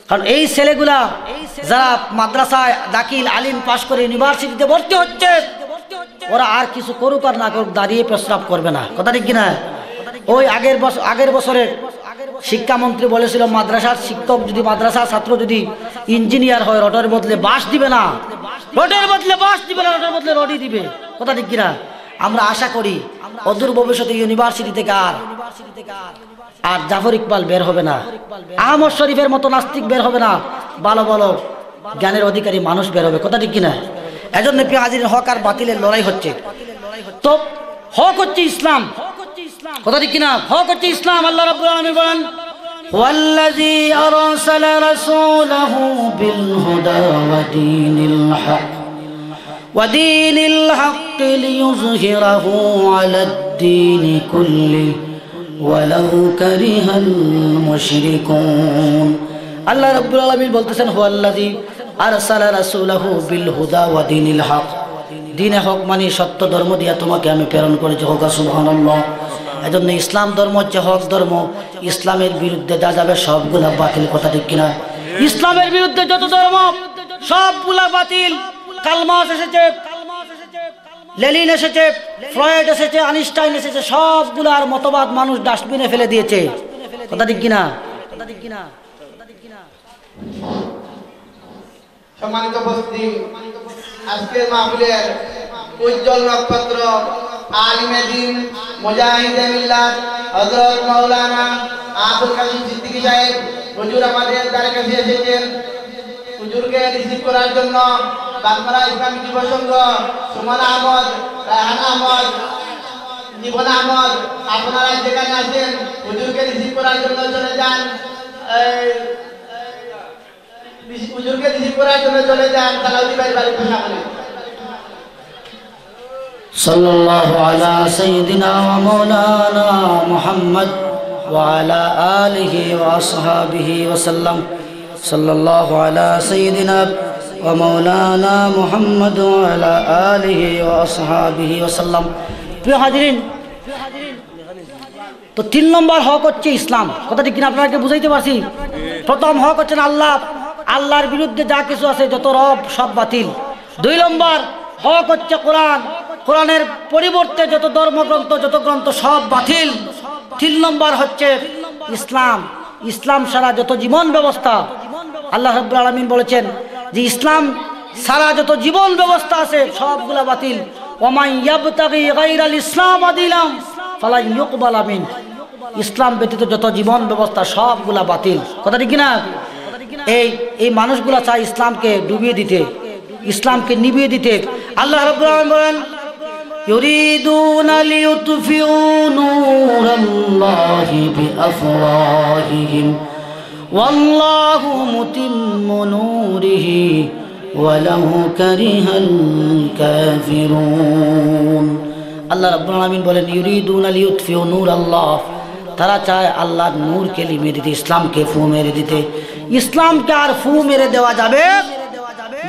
S2: কারণ এই ছেলেগুলা যারা মাদ্রাসায় দাখিল আলিম পাশ করে ইউনিভার্সিটিতে ভর্তি হচ্ছে, ওরা আর কিছু করুক আর না করুক দাঁড়িয়ে প্রস্রাব করবে না, কথা ঠিক কিনা? ওই আগের বছরের শিক্ষামন্ত্রী বলেছিল মাদ্রাসার শিক্ষক যদি, মাদ্রাসার ছাত্র যদি ইঞ্জিনিয়ার হয় রডের বদলে বাঁশ দিবে না, রডের বদলে বাঁশ দিবে না, রডের বদলে রডই দিবে, কথা ঠিক কিনা? আমরা আশা করি অদূর ভবিষ্যতে ইউনিভার্সিটি থেকে আর জাফর ইকবাল বের হবে না, আহমদ শরীফের মতো নাস্তিক বের হবে না, ভালো ভালো জ্ঞানের অধিকারী মানুষ বের হবে, কথা ঠিক কিনা? এজন্য হাজির হক আর বাতিলের লড়াই হচ্ছে। তো হক হচ্ছে ইসলাম, কথা ঠিক কিনা? হক হচ্ছে ইসলাম। আল্লাহ রাব্বুল আলামিন বলেন, ওয়াল্লাযী আরসালা রাসূলাহু বিল হুদা ওয়া দীনিল হক লিইয়ুযহিরাহু আলাদ-দীনি কুল্লিহি ওয়ালাউ কারিহাল মুশরিকুন। আল্লাহ রাব্বুল আলামিন বলতেছেন, ওয়াল্লাযী আরসালা রাসূলাহু বিল হুদা ওয়া দীনিল হক, দ্বীনে হক মানে সত্য ধর্ম দিয়া তোমাকে আমি প্রেরণ করেছি, হোক সুবহানাল্লাহ। এজন্য ইসলাম ধর্ম হচ্ছে হক ধর্ম। ইসলামের বিরুদ্ধে যা যাবে সবগুলা বাতিল, কথা ঠিক কিনা? ইসলামের বিরুদ্ধে যত ধর্ম সবগুলা বাতিল। কালমাস এসেছে, লেনিন এসেছে, ফ্রয়েড এসেছে, আইনস্টাইন এসেছে, সবগুলার মতবাদ মানুষ ডাস্টবিনে ফেলে দিয়েছে, কথা ঠিক কিনা?
S3: সম্মানিত উপস্থিতি, আজকের মাহফিলের উজ্জ্বল নক্ষত্র আলিমে দ্বীন মুজাহিদে মিল্লাত হযরত মাওলানা আবুল কাসিম সিদ্দিকী সাহেব হুজুর আমাদের দ্বারে কাছে এসেছেন। হুজুরকে রিসিভ করার জন্য বাংলা ইসলামী যুব সংঘ, সুমন আহমদ, রায়হান আহমদ, জীবন আহমদ, আপনারা যেখানে আছেন হুজুরকে রিসিভ করার জন্য চলে যান, হুজুরকে রিসিভ করার জন্য চলে যান সালাউদ্দিন ভাইয়ের বাড়িতে সামনে।
S2: সাল্লাল্লাহু আলা সাইয়্যিদিনা ওয়া মাওলানা মুহাম্মদ ওয়া আলা আলিহি ওয়া আসহাবিহি ওয়া সাল্লাম। সাল্লাল্লাহু আলা সাইয়্যিদিনা ومولانا محمد وعلى آله وأصحابه وسلم প্রিয় হাজিরিন তো 3 নম্বর হক হচ্ছে ইসলাম কথাটি কিনা আপনাকে বুঝাইতে পারছি প্রথম হক হচ্ছে আল্লাহ আল্লাহর বিরুদ্ধে যা কিছু আছে যত রব সব বাতিল 2 নম্বর হক হচ্ছে কোরআন কোরআনের পরিবর্তে যত ধর্মগ্রন্থ যত গ্রন্থ সব বাতিল 3 নম্বর হচ্ছে ইসলাম ইসলাম ছাড়া যত জীবন ব্যবস্থা আল্লাহ রাব্বুল আলামিন বলেছেন যে ইসলাম ছাড়া যত জীবন ব্যবস্থা আছে সবগুলা বাতিল ওমান ইয়াবতাগি গায়রাল ইসলাম দিনাম ফালা ইউকবালা মিন ইসলাম ব্যতীত যত জীবন ব্যবস্থা সবগুলা বাতিল কথা ঠিক না এই মানুষগুলা চায় ইসলামকে ডুবিয়ে দিতে ইসলামকে নিভিয়ে দিতে আল্লাহ রাব্বুল আলামিন বলেন ইউরিদুনা লিইউতফিউ নূরাল্লাহি বিআফওয়াহিহিম ওয়াল্লাহু মুতিম্মু নূরিহি ওয়ালাউ কারিহাল কাফিরুন আল্লাহ রাব্বুল আলামিন বলেন ইউরিদুনা লিইউতফিউ নূরাল্লাহ তারা চায় আল্লাহর নূরকে নিভিয়ে দিতে ইসলামকে ফু মেরে দিতে ইসলামকে আর ফু মেরে দেওয়া যাবে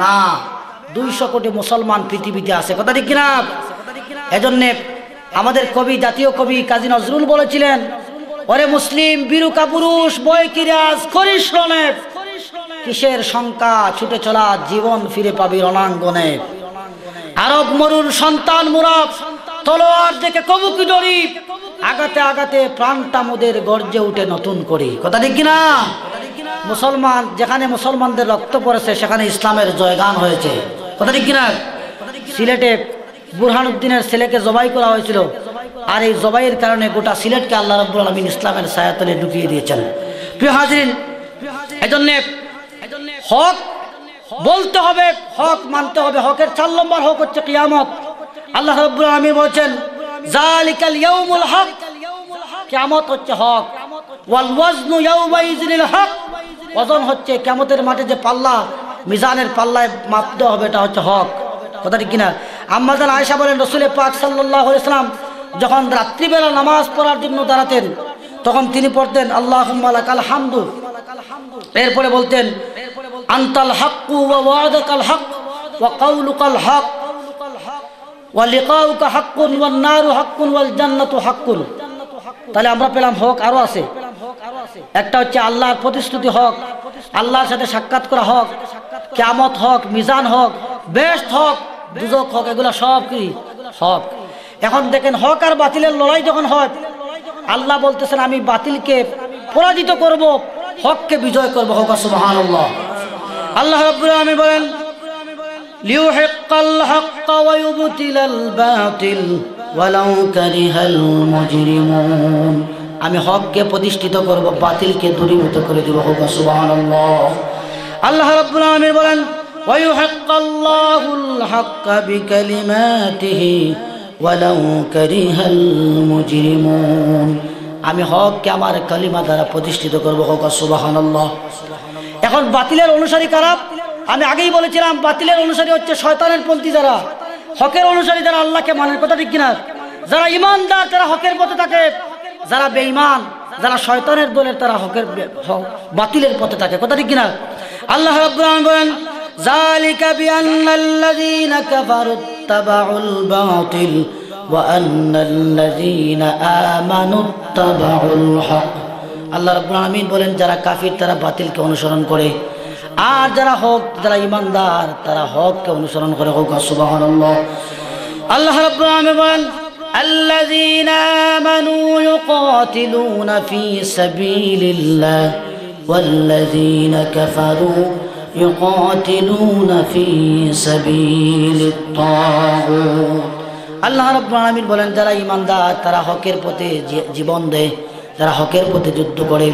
S2: না 200 কোটি মুসলমান পৃথিবীতে আছে কথা ঠিক কিনা এজন্য আমাদের কবি জাতীয় কবি কাজী নজরুল বলেছিলেন ওরে মুসলিম বীরুকা পুরুষ বই কিরাজ করিস রণে কিসের শঙ্কা ছুটে চলা জীবন ফিরে পাবি রণাঙ্গনে আরব মরুর সন্তান মুরাব তলোয়ার দেখে কবুকি ডরি আগাতে আগাতে প্রাণটা মোদের গর্জে উঠে নতুন করি কথা ঠিক কিনা মুসলমান যেখানে মুসলমানদের রক্ত পড়েছে সেখানে ইসলামের জয়গান হয়েছে কথা ঠিক কিনা সিলেটে বুরহানুদ্দিনের ছেলেকে জবাই করা হয়েছিল আর এই জবাইয়ের কারণে গোটা সিলেটকে আল্লাহ রাব্বুল আলামিন ইসলামের ছায়াতলে ঢুকিয়ে দিয়েছেন প্রিয় হাজিরিন এজন্য হক বলতে হবে হক মানতে হবে হকের 4 নম্বর হক হচ্ছে কিয়ামত আল্লাহ রাব্বুল আলামিন বলেছেন যালিকাল ইয়াউমুল হক কিয়ামত হচ্ছে হক ওয়াল ওয়াজনু ইয়াউমাইযিনিল হক ওজন হচ্ছে কিয়ামতের মাঠে যে পাল্লা মিজানের পাল্লায় মাপতে হবে এটা হচ্ছে হক কথা ঠিক কিনা আম্মা জান আয়েশা বলেন রাসূল পাক সাল্লাল্লাহু আলাইহি ওয়াসাল্লাম যখন রাত্রিবেলা নামাজ পড়ার জন্য দাঁড়াতেন তখন তিনি পড়তেন আল্লাহুম্মা লাকাল হামদু এরপরে বলতেন আনতাল হাক্কু ওয়া ওয়াদাকাল হক ওয়া কাউলুকাল হক ওয়া লিকাউকা হাক্কুন ওয়ান নারু হাক্কুন ওয়াল জান্নাতু হাক্কুন তাহলে আমরা পেলাম হক আরো আছে একটা হচ্ছে আল্লাহর প্রতিশ্রুতি হক আল্লাহর সাথে সাক্ষাৎ করা হক কিয়ামত হক মিজান হক বেহেশত হক দুজক হক এগুলা সব কি হক এখন দেখেন হক আর বাতিলের লড়াই যখন হয় আল্লাহ বলতেছেন আমি বাতিলকে পরাজিত করব হককে বিজয় করব হক সুবহানাল্লাহ আল্লাহ রাব্বুল আলামিন বলেন লিউহিক্কাল হাক্কা ওয়া ইউবতিলাল বাতিল ওয়ালাউ কারিহাল মুজরিমুন আমি হককে প্রতিষ্ঠিত করব বাতিলকে দূরীভূত করে দেব হক সুবহানাল্লাহ আল্লাহ রাব্বুল আলামিন বলেন ওয়া ইউহিক্কাল্লাহুল হাক্কা বিকালিমাতিহি ওয়ালাউ কারিহাল মুজরিমুন আমি হককে আমার কালিমা দ্বারা প্রতিষ্ঠিত করব হক সুবহানাল্লাহ এখন বাতিলের অনুসারী কারা আমি আগেই বলেছিলাম বাতিলের অনুসারী হচ্ছে শয়তানের পন্থী যারা হকের অনুসারী যারা আল্লাহকে মানেন কথা ঠিক কিনা যারা ঈমানদার তারা হকের পথে থাকে যারা বেঈমান যারা শয়তানের দলের তারা হকের বাতিলের পথে থাকে কথা ঠিক কিনা আল্লাহ রাব্বুল আলামিন বলেন যালিকা বিআন্নাল্লাযীনা কাফারু তাবাউল বাতিল ওয়া আন্নাল্লাযীনা আমানু তাবাউল হক আল্লাহ রাব্বুল আলামিন বলেন যারা কাফির তারা বাতিলকে অনুসরণ করে আর যারা হক যারা ঈমানদার তারা হককে অনুসরণ করে হক সুবহানাল্লাহ আল্লাহ রাব্বুল আলামিন বলেন আল্লাযীনা আমানু ইউকাতিলুনা ফি সাবিলিল্লাহ ওয়াল্লাযীনা কাফারু ইউকাতিলুনা ফি সাবিলিত তাগুত আল্লাহ রাব্বুল আলামিন বলেন যারা ঈমানদার তারা হকের পথে জীবন দেয় যারা হকের পথে যুদ্ধ করে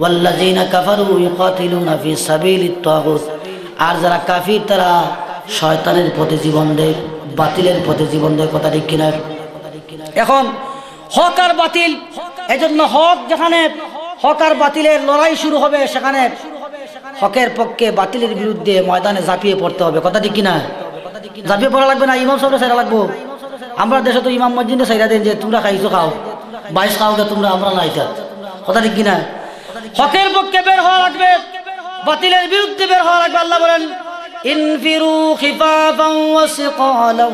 S2: ওয়াল্লাযীনা কাফারু ইউকাতিলুনা ফি সাবিলিত তাগুত আর যারা কাফির তারা শয়তানের পথে জীবন দেয় বাতিলের পথে জীবন দেয় কথা ঠিক কিনা এখন হক আর বাতিল এজন্য হক যেখানে হক আর বাতিলের লড়াই শুরু হবে সেখানে হকের পক্ষে বাতিলের বিরুদ্ধে ময়দানে ঝাঁপিয়ে পড়তে হবে কথা ঠিক কিনা ঝাঁপিয়ে পড়া লাগবে না ইমাম সাহেব সাইরা লাগবো আমরা দেশে তো ইমাম মসজিদে সাইরা দেন যে তোমরা খাইছো খাও 22 খাও তোমরা আমরা না এটা কথা ঠিক কিনা হকের পক্ষে বের হওয়া লাগবে বাতিলের বিরুদ্ধে বের হওয়া লাগবে আল্লাহ বলেন انفروا خفافا وثقالا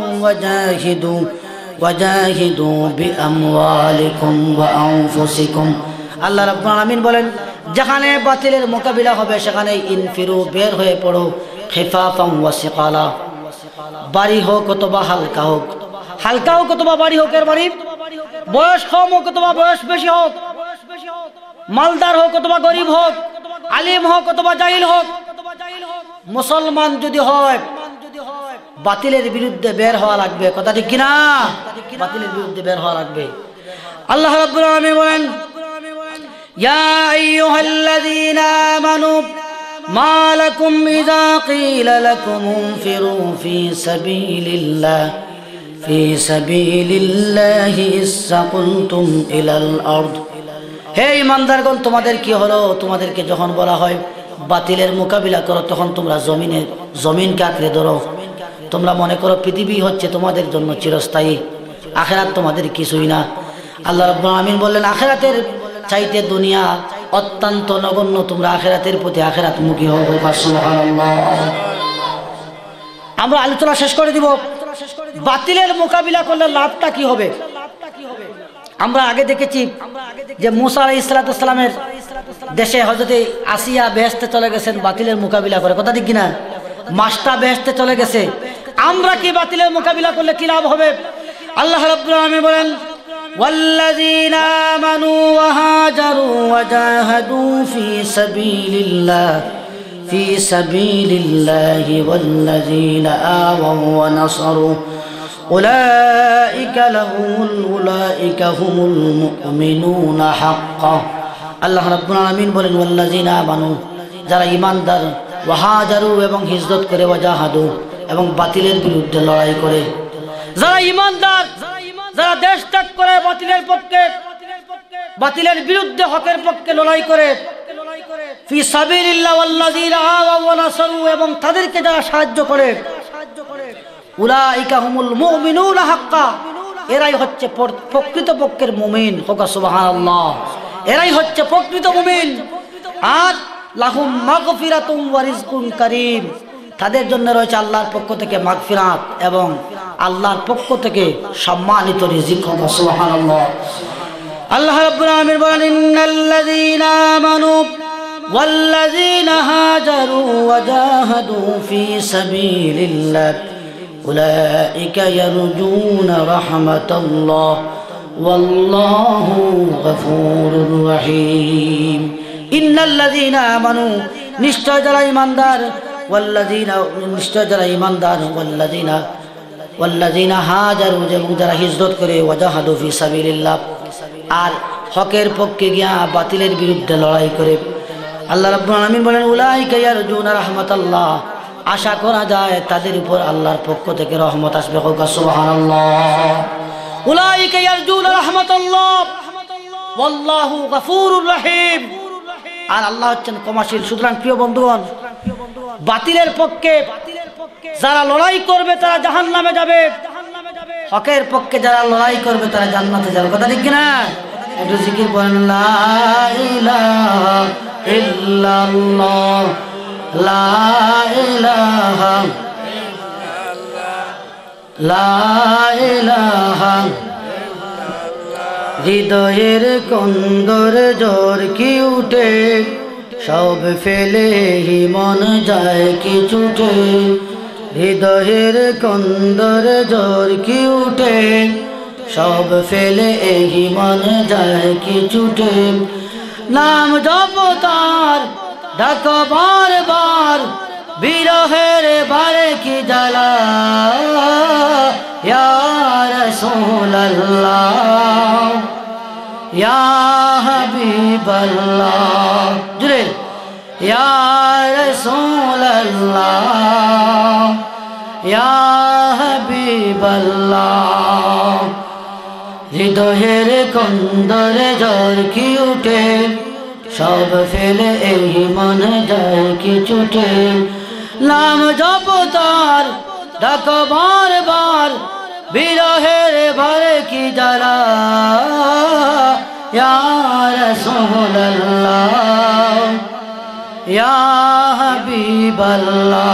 S2: وجاهدوا بأموالكم وأنفسكم আল্লাহ রাব্বুল আলামিন বলেন যেখানে বাতিলের মোকাবিলা হবে সেখানে ইনফিরু বের হয়ে পড়ো খিফাফান ওয়া সিকালা বাড়ি হোক অথবা হালকা হোক অথবা বাড়ি হোক এর বাড়ি বয়স কম হোক অথবা বয়স বেশি হোক মালদার হোক অথবা গরিব হোক আলিম হোক অথবা জাহিল হোক মুসলমান যদি হয় বাতিলের বিরুদ্ধে বের হওয়া লাগবে কথা ঠিক কিনা বাতিলের বিরুদ্ধে বের হওয়া লাগবে আল্লাহ রাব্বুল আলামিন বলেন ইয়া আইয়ুহাল্লাযীনা আমানু মা লাকুম ইযা ক্বিলা লাকুম ইনফিরু ফি সাবিলিল্লাহি ইসসাকুনতুম ইলাল আরদ হে ঈমানদারগণ তোমাদের কি হলো তোমাদেরকে যখন বলা হয় বাতিলের মোকাবিলা করো তখন তোমরা জমিনকে আঁকড়ে ধরো তোমরা মনে করো পৃথিবী হচ্ছে তোমাদের জন্য চিরস্থায়ী আখিরাত তোমাদের কিছুই না আল্লাহ রাব্বুল আলামিন বললেন আখিরাতের চাইতে দুনিয়া অত্যন্ত নগণ্য তোমরা আখিরাতের প্রতি আখিরাতমুখী হও সুবহানাল্লাহ আমরা আলোচনা শেষ করে দিব বাতিলের মোকাবিলা করলে লাভটা কি হবে আমরা আগে দেখেছি যে মুসা আলাইহিস সালামের দেশে হযরতে আসিয়া বেহেশতে চলে গেছেন বাতিলের মোকাবিলা করে কথা ঠিক কিনা মাস্টার বেহেশতে চলে গেছে আমরা কি বাতিলের মোকাবিলা করলে কি লাভ হবে আল্লাহ রাব্বুল আলামিন বলেন والذين آمنوا وهاجروا وجاهدوا في سبيل الله والذين آووا ونصروا أولئك هم المؤمنون حقا الله رب العالمين বলেন والذين آمنوا যারা ঈমানদার ওয়াহাজারু এবং হিজরত করে ওয়াজাহাদু এবং বাতিলের বিরুদ্ধে লড়াই করে যারা ঈমানদার যারা দেশ ত্যাগ করে বাতিলের পক্ষে বাতিলের বিরুদ্ধে হকের পক্ষে লড়াই করে ফি সাবিলিল্লাহ ওয়াল্লাযীনা আওয়াউ ওয়া নাসারু এবং তাদেরকে যারা সাহায্য করে উলাইকা হুমুল মুমিনুনা হাক্কা এরাই হচ্ছে প্রকৃতপক্ষের মুমিন হোক সুবহানাল্লাহ এরাই হচ্ছে প্রকৃত মুমিন আর লাহুম মাগফিরাতুম ওয়া রিজকুন কারীম তাদের জন্য রয়েছে আল্লাহর পক্ষ থেকে মাগফিরাত এবং আল্লাহর পক্ষ থেকে সম্মানিত রিজিক হবে সুবহানাল্লাহ আল্লাহ রাব্বুল আলামিন বলেন ইন্নাল্লাযীনা আমানু ওয়াল্লাযীনা হাজারু ওয়াজাহাদু ফি সাবিলিল্লাহ উলাইকা ইয়ারজুনা রাহমাতাল্লাহ ওয়াল্লাহু গফুরুর রহিম ইন্নাল্লাযীনা আমানু নিশ্চয় যারা ঈমানদার ওয়াল্লাযীনা হাজারু এবং যারা হিজরত করে ওয়াজাহাদু ফি সাবিলিল্লাহ আর হকের পক্ষে গিয়া বাতিলের বিরুদ্ধে লড়াই করে আল্লাহ রাব্বুল আলামিন বলেন উলাইকা ইয়ারজুনা রাহমাতাল্লাহ আশা করা যায় তাদের উপর আল্লাহর পক্ষ থেকে রহমত আসবে সুবহানাল্লাহ উলাইকা ইয়ারজুনা রাহমাতাল্লাহ ওয়াল্লাহু গফুরুর রহিম আর আল্লাহ হচ্ছেন ক্ষমাশীল সুতরাং প্রিয় বন্ধুগণ বাতিলের পক্ষে যারা লড়াই করবে তারা জাহান্নামে যাবে হকের পক্ষে যারা লড়াই করবে তারা জান্নাতে যাবে কথা ঠিক কিনা একটু জিকির করেন লা ইলাহা ইল্লাল্লাহ লা ইলাহা লা ইলাহা হৃদয়ের কন্দর জোর কি উঠে সব ফেলে হি মন যায় কি ছুটে হৃদয়ের কন্দর জোর কি উঠে সব ফেলে এই মন যায় কি ছুটে নাম জপ তার ডাক বার বার বিরহের বারে কি জ্বালা ইয়া রাসূলুল্লাহ ইয়া হাবিবাল্লাহ জুড়ে ইয়া রাসূলুল্লাহ ইয়া হাবিবাল্লাহ হৃদয়ের কন্দরে ঝড় কি উঠে সব ফেলে এই মন যায় কি ছুটে নাম জপ তার ডাক বার বার বিরহের ভরে কি জ্বালা ইয়া রাসূলুল্লাহ ইয়া হাবিবাল্লাহ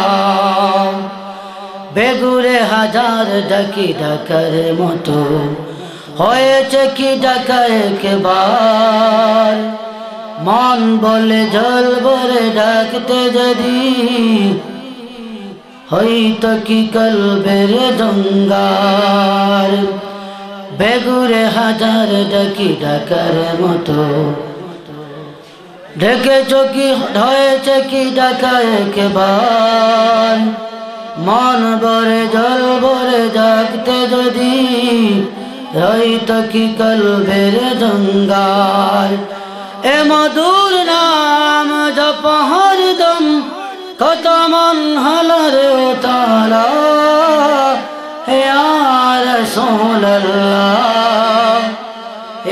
S2: বেগুরে হাজার ডাকি ডাকার মতো হয়েছে কি ডাকা একবার মন বলে জল ভরে ডাকতে যদি হয়তো কি কলবের জঙ্গার বেগুরে হাজার ডাকি ডাকার মতো ঢেকেছ কি হয়েছে কি ডাকা একবার মন ভরে জল ভরে ডাকতে যদি হয়তো কি কলবের জঙ্গার এ মধুর নাম জপ হরদম কত মন হলরে তালা হে রাসূলুল্লাহ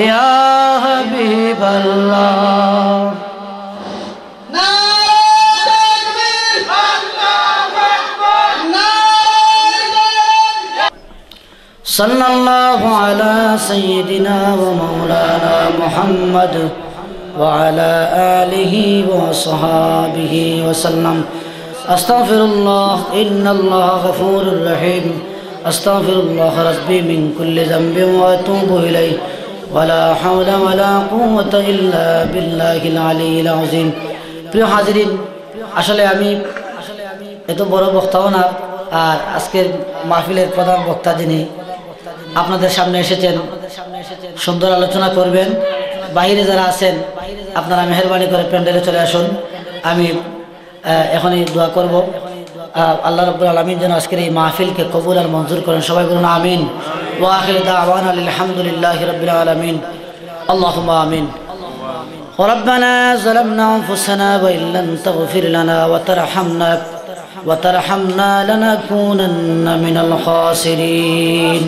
S2: ইয়া হাবিবাল্লাহ सल्लल्लाहु अला सय्यिदिना व मौलाना मुहम्मद व अला आलिहि व सहाबिहि व सल्लम अस्तगफिरुल्लाह इन्नल्लाह गफूरुर रहीम अस्तगफिरुल्लाह रब्बी मिन कुल्लि ज़ंबिन व अतूबु इलैहि व ला हौला व ला कुव्वता इल्ला बिल्लाहिल अलिय्यिल अज़ीम। प्रिय हाज़िरीन, আসলে আমি এত বড় বক্তাও না, আর আজকের মাহফিলের প্রধান বক্তা যিনি আপনাদের সামনে এসেছেন, সুন্দর আলোচনা করবেন। বাইরে যারা আছেন আপনারা মেহেরবানি করে প্যান্ডেলে চলে আসুন। আমি এখনই দোয়া করব আল্লাহ রাব্বুল আলামিন যেন আজকের এই মাহফিলকে কবুল আর মঞ্জুর করেন। সবাই বলুন আমিন। ওয়া আখিরু দাওয়ানা আলহামদুলিল্লাহি রাব্বিল আলামিন। আল্লাহুম্মা আমিন। ربنا ظلمنا أنفسنا وإن لم تغفر لنا وترحمنا لنكونن من الخاسرين.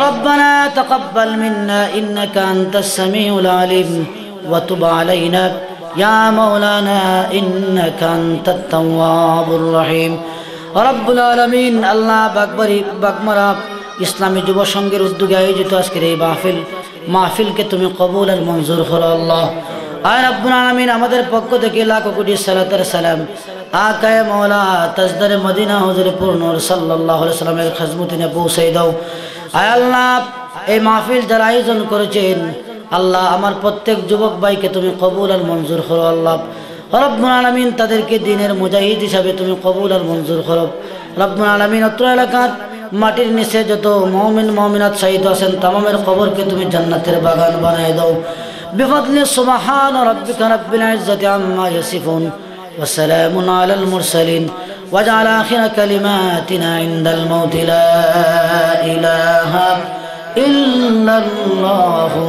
S2: ربنا تقبل منا إنك أنت السميع العليم وتب علينا يا مولانا إنك أنت التواب الرحيم. رب العالمين الله বাগমারা ইসলামী যুব সংঘের উদ্যোগে আয়োজিত আজকের এই মাহফিলকে তুমি কবুল আর মঞ্জুর করো আল্লাহ। আয় রব্বুল আলামিন, আমাদের পক্ষ থেকে লাখো কোটি সালাতের সালাম আকায়ে মাওলা তাজদারে মদিনা হুজুর নূর সাল্লাল্লাহু আলাইহি সাল্লামের খিদমতে পৌঁছে দাও। আয় আল্লাহ, এই মাহফিল যারা আয়োজন করেছেন আল্লাহ, আমার প্রত্যেক যুবক ভাইকে তুমি কবুল আর মঞ্জুর করো আল্লাহ। রব্বুল আলামিন, তাদেরকে দ্বীনের মুজাহিদ হিসাবে তুমি কবুল আর মঞ্জুর করো রব্বুল আলামিন। অত্র এলাকার মাটির নিচে যত মুমিন মুমিনাত শহীদ আছেন তামামের কবরকে তুমি জান্নাতের বাগান বানায় দাও। বিফadli সুবহান রাব্বিকা রাব্বিল ইজ্জাতি আম্মা ইয়াসিফুন ওয়া সালামুন আলাল মুরসালিন ওয়াজআল আখিরা কালিমাতিনা ইনদাল মাউতি লা ইলাহা ইল্লাল্লাহু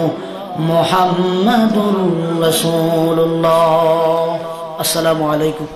S2: মুহাম্মাদুর রাসূলুল্লাহ। আসসালামু আলাইকুম।